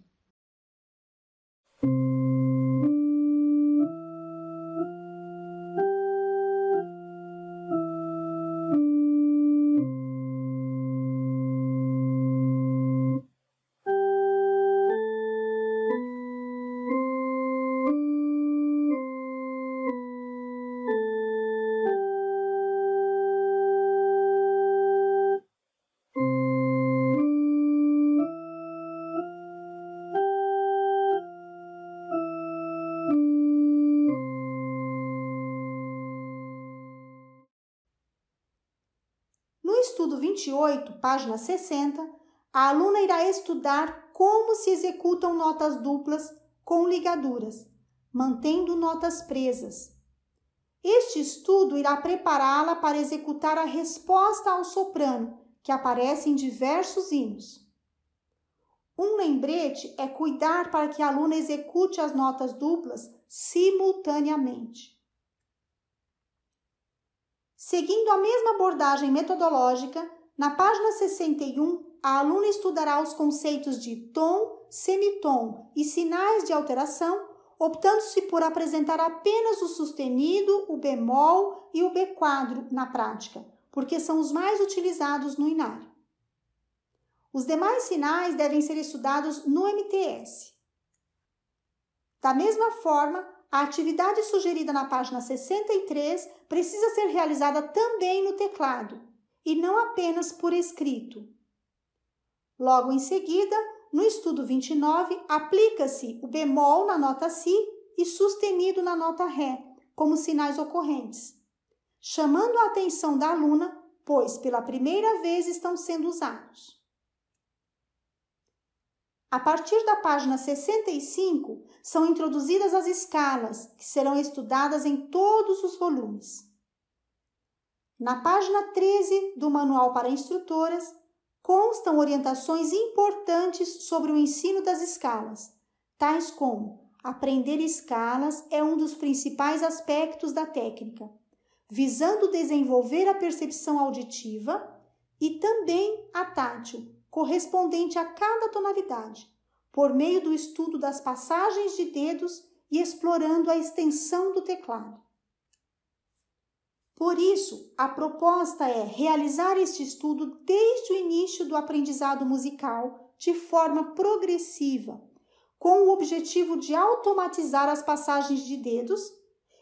28, página 60, a aluna irá estudar como se executam notas duplas com ligaduras, mantendo notas presas. Este estudo irá prepará-la para executar a resposta ao soprano, que aparece em diversos hinos. Um lembrete é cuidar para que a aluna execute as notas duplas simultaneamente. Seguindo a mesma abordagem metodológica, na página 61, a aluna estudará os conceitos de tom, semitom e sinais de alteração, optando-se por apresentar apenas o sustenido, o bemol e o B-quadro na prática, porque são os mais utilizados no inário. Os demais sinais devem ser estudados no MTS. Da mesma forma, a atividade sugerida na página 63 precisa ser realizada também no teclado, e não apenas por escrito. Logo em seguida, no estudo 29, aplica-se o bemol na nota Si e sustenido na nota Ré, como sinais ocorrentes, chamando a atenção da aluna, pois pela primeira vez estão sendo usados. A partir da página 65, são introduzidas as escalas, que serão estudadas em todos os volumes. Na página 13 do Manual para Instrutoras, constam orientações importantes sobre o ensino das escalas, tais como aprender escalas é um dos principais aspectos da técnica, visando desenvolver a percepção auditiva e também a tátil, correspondente a cada tonalidade, por meio do estudo das passagens de dedos e explorando a extensão do teclado. Por isso, a proposta é realizar este estudo desde o início do aprendizado musical, de forma progressiva, com o objetivo de automatizar as passagens de dedos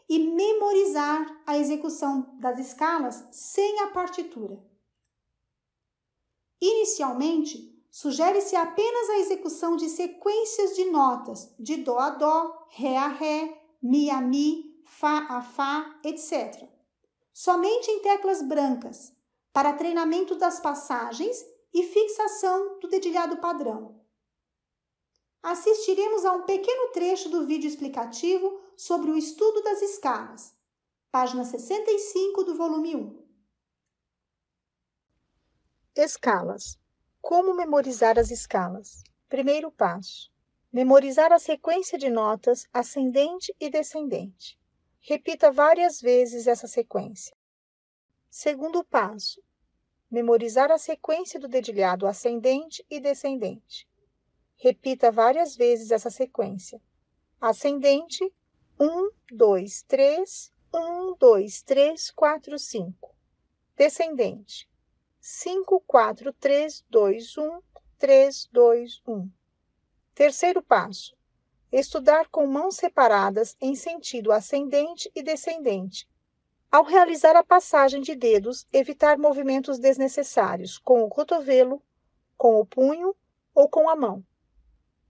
e memorizar a execução das escalas sem a partitura. Inicialmente, sugere-se apenas a execução de sequências de notas de Dó a Dó, Ré a Ré, Mi a Mi, Fá a Fá, etc. Somente em teclas brancas, para treinamento das passagens e fixação do dedilhado padrão. Assistiremos a um pequeno trecho do vídeo explicativo sobre o estudo das escalas, página 65 do volume 1. Escalas. Como memorizar as escalas? Primeiro passo: memorizar a sequência de notas ascendente e descendente. Repita várias vezes essa sequência. Segundo passo: memorizar a sequência do dedilhado ascendente e descendente. Repita várias vezes essa sequência. Ascendente: 1, 2, 3, 1, 2, 3, 4, 5. Descendente: 5, 4, 3, 2, 1, 3, 2, 1. Terceiro passo: estudar com mãos separadas em sentido ascendente e descendente. Ao realizar a passagem de dedos, evitar movimentos desnecessários com o cotovelo, com o punho ou com a mão.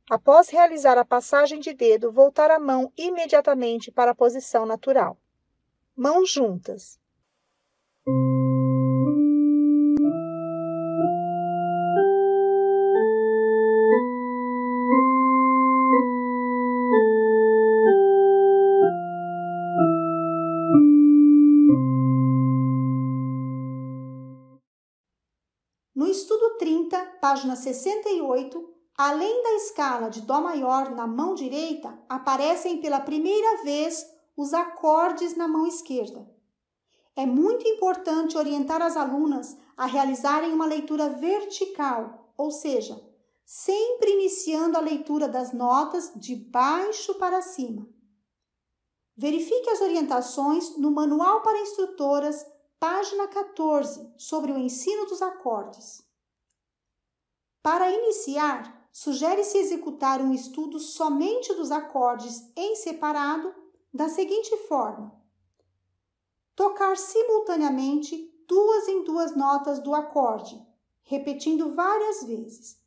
Após realizar a passagem de dedo, voltar a mão imediatamente para a posição natural. Mãos juntas. No estudo 30, página 68, além da escala de Dó maior na mão direita, aparecem pela primeira vez os acordes na mão esquerda. É muito importante orientar as alunas a realizarem uma leitura vertical, ou seja, sempre iniciando a leitura das notas de baixo para cima. Verifique as orientações no Manual para Instrutoras, página 14, sobre o ensino dos acordes. Para iniciar, sugere-se executar um estudo somente dos acordes em separado, da seguinte forma: tocar simultaneamente 2 em 2 notas do acorde, repetindo várias vezes.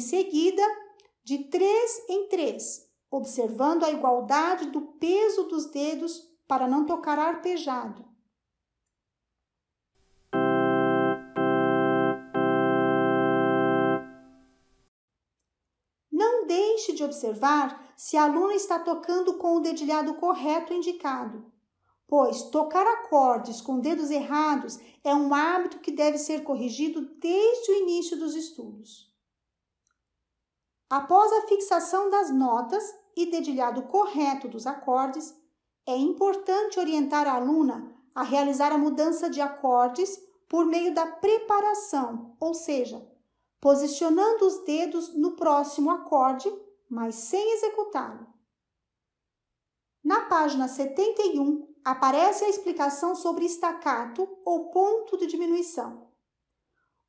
em seguida, de 3 em 3, observando a igualdade do peso dos dedos para não tocar arpejado. Não deixe de observar se a aluna está tocando com o dedilhado correto indicado, pois tocar acordes com dedos errados é um hábito que deve ser corrigido desde o início dos estudos. Após a fixação das notas e dedilhado correto dos acordes, é importante orientar a aluna a realizar a mudança de acordes por meio da preparação, ou seja, posicionando os dedos no próximo acorde, mas sem executá-lo. Na página 71, aparece a explicação sobre staccato ou ponto de diminuição.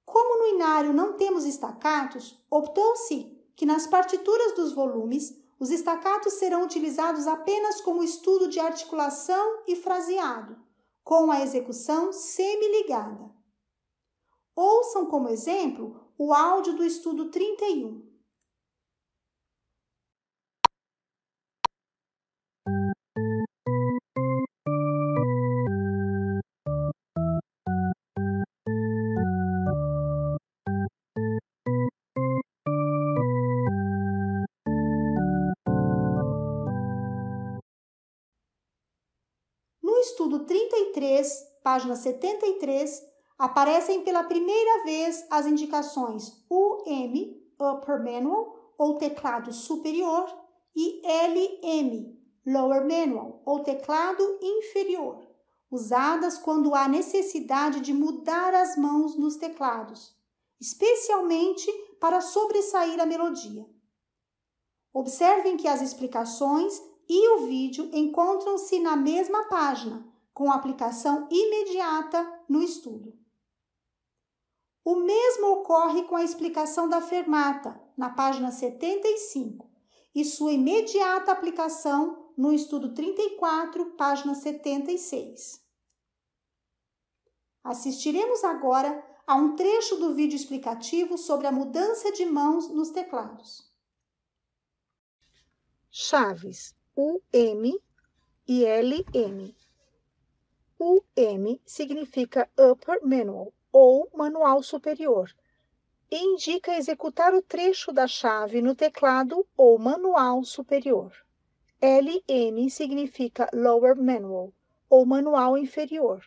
Como no inário não temos staccatos, optou-se que nas partituras dos volumes, os staccatos serão utilizados apenas como estudo de articulação e fraseado, com a execução semi-ligada. Ouçam como exemplo o áudio do estudo 31. No estudo 33, página 73, aparecem pela primeira vez as indicações UM, Upper Manual, ou teclado superior, e LM, Lower Manual, ou teclado inferior, usadas quando há necessidade de mudar as mãos nos teclados, especialmente para sobressair a melodia. Observem que as explicações e o vídeo encontram-se na mesma página, com aplicação imediata no estudo. O mesmo ocorre com a explicação da fermata, na página 75, e sua imediata aplicação no estudo 34, página 76. Assistiremos agora a um trecho do vídeo explicativo sobre a mudança de mãos nos teclados. Chaves UM e LM. UM significa Upper Manual ou Manual Superior e indica executar o trecho da chave no teclado ou Manual Superior. LM significa Lower Manual ou Manual Inferior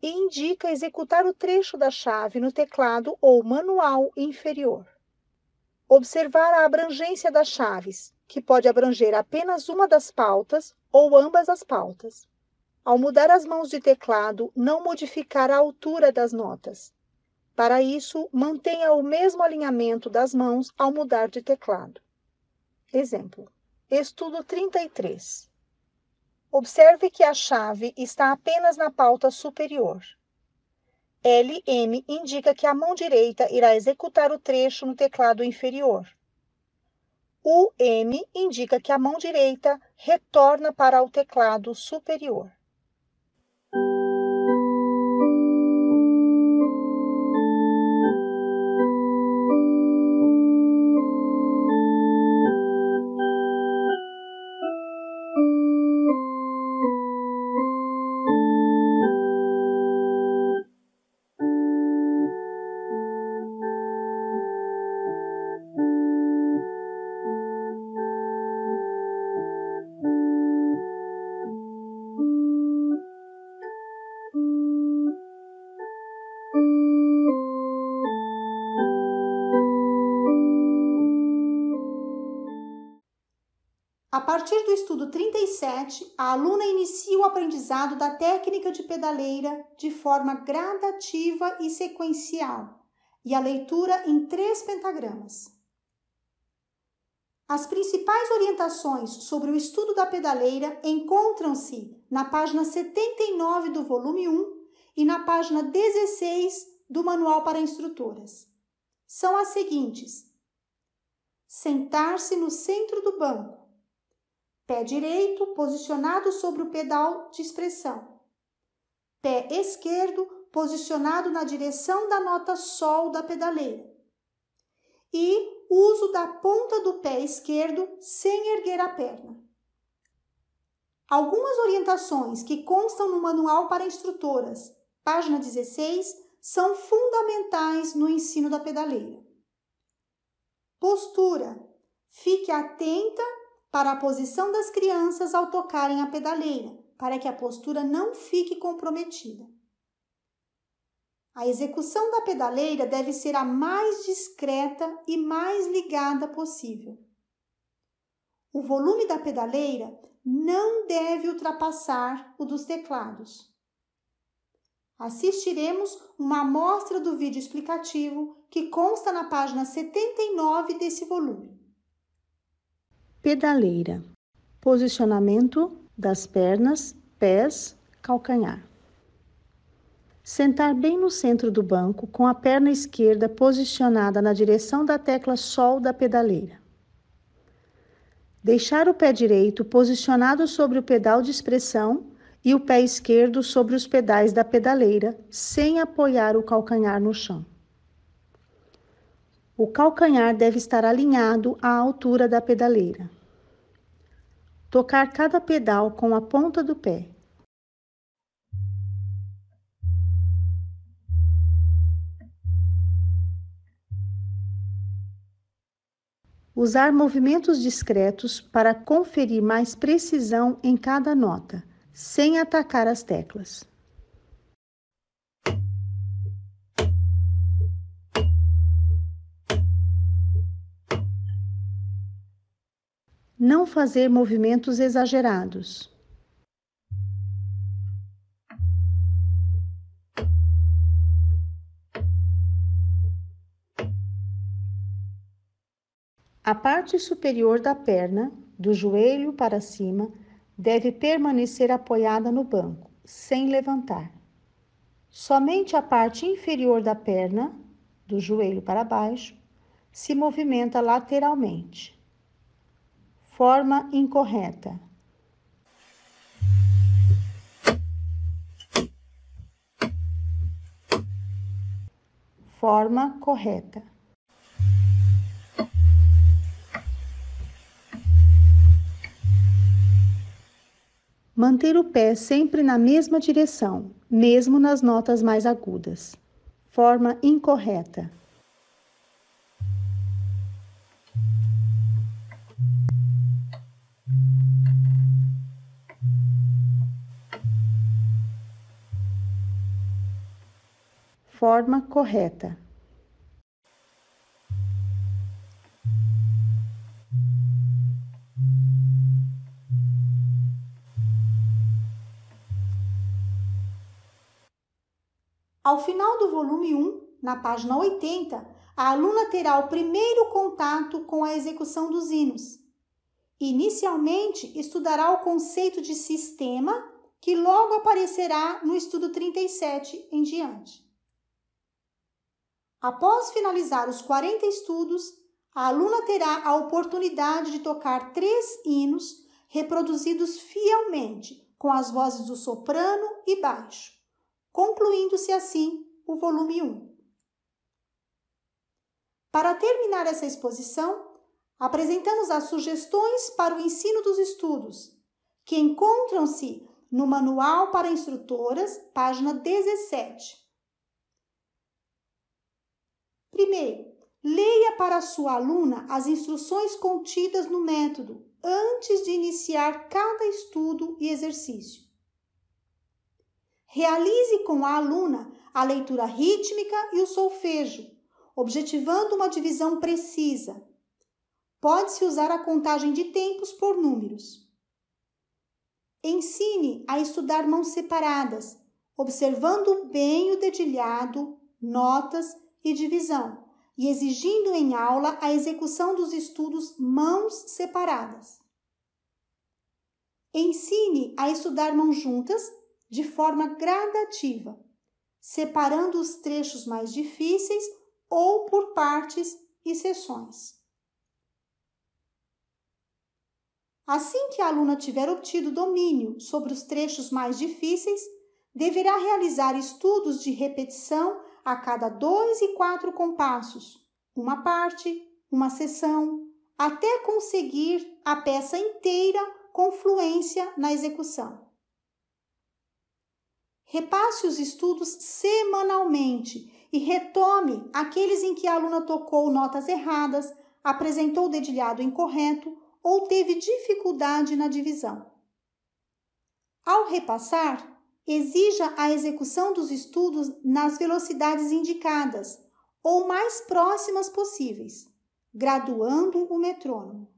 e indica executar o trecho da chave no teclado ou Manual Inferior. Observar a abrangência das chaves, que pode abranger apenas uma das pautas ou ambas as pautas. Ao mudar as mãos de teclado, não modificar a altura das notas. Para isso, mantenha o mesmo alinhamento das mãos ao mudar de teclado. Exemplo: estudo 33. Observe que a chave está apenas na pauta superior. LM indica que a mão direita irá executar o trecho no teclado inferior. UM indica que a mão direita retorna para o teclado superior. A partir do estudo 37, a aluna inicia o aprendizado da técnica de pedaleira de forma gradativa e sequencial, e a leitura em 3 pentagramas. As principais orientações sobre o estudo da pedaleira encontram-se na página 79 do volume 1 e na página 16 do Manual para Instrutoras. São as seguintes: sentar-se no centro do banco, pé direito posicionado sobre o pedal de expressão, pé esquerdo posicionado na direção da nota Sol da pedaleira e uso da ponta do pé esquerdo sem erguer a perna. Algumas orientações que constam no Manual para Instrutoras, página 16, são fundamentais no ensino da pedaleira. Postura. Fique atenta para a posição das crianças ao tocarem a pedaleira, para que a postura não fique comprometida. A execução da pedaleira deve ser a mais discreta e mais ligada possível. O volume da pedaleira não deve ultrapassar o dos teclados. Assistiremos uma amostra do vídeo explicativo que consta na página 79 desse volume. Pedaleira. Posicionamento das pernas, pés, calcanhar. Sentar bem no centro do banco com a perna esquerda posicionada na direção da tecla Sol da pedaleira. Deixar o pé direito posicionado sobre o pedal de expressão e o pé esquerdo sobre os pedais da pedaleira, sem apoiar o calcanhar no chão. O calcanhar deve estar alinhado à altura da pedaleira. Tocar cada pedal com a ponta do pé. Usar movimentos discretos para conferir mais precisão em cada nota, sem atacar as teclas. Não fazer movimentos exagerados. A parte superior da perna, do joelho para cima, deve permanecer apoiada no banco, sem levantar. Somente a parte inferior da perna, do joelho para baixo, se movimenta lateralmente. Forma incorreta. Forma correta. Manter o pé sempre na mesma direção, mesmo nas notas mais agudas. Forma incorreta. Forma correta. Ao final do volume 1, na página 80, a aluna terá o primeiro contato com a execução dos hinos. Inicialmente, estudará o conceito de sistema, que logo aparecerá no estudo 37 em diante. Após finalizar os 40 estudos, a aluna terá a oportunidade de tocar 3 hinos reproduzidos fielmente, com as vozes do soprano e baixo, concluindo-se assim o volume 1. Para terminar essa exposição, apresentamos as sugestões para o ensino dos estudos, que encontram-se no Manual para Instrutoras, página 17. Primeiro, leia para a sua aluna as instruções contidas no método antes de iniciar cada estudo e exercício. Realize com a aluna a leitura rítmica e o solfejo, objetivando uma divisão precisa. Pode-se usar a contagem de tempos por números. Ensine a estudar mãos separadas, observando bem o dedilhado, notas e divisão, e exigindo em aula a execução dos estudos mãos separadas. Ensine a estudar mãos juntas de forma gradativa, separando os trechos mais difíceis ou por partes e seções. Assim que a aluna tiver obtido domínio sobre os trechos mais difíceis, deverá realizar estudos de repetição a cada 2 e 4 compassos, uma parte, uma seção, até conseguir a peça inteira com fluência na execução. Repasse os estudos semanalmente e retome aqueles em que a aluna tocou notas erradas, apresentou o dedilhado incorreto ou teve dificuldade na divisão. Ao repassar, exija a execução dos estudos nas velocidades indicadas ou mais próximas possíveis, graduando o metrônomo.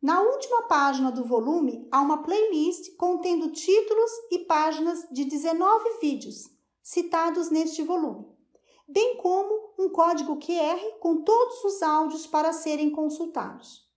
Na última página do volume, há uma playlist contendo títulos e páginas de 19 vídeos citados neste volume, bem como um código QR com todos os áudios para serem consultados.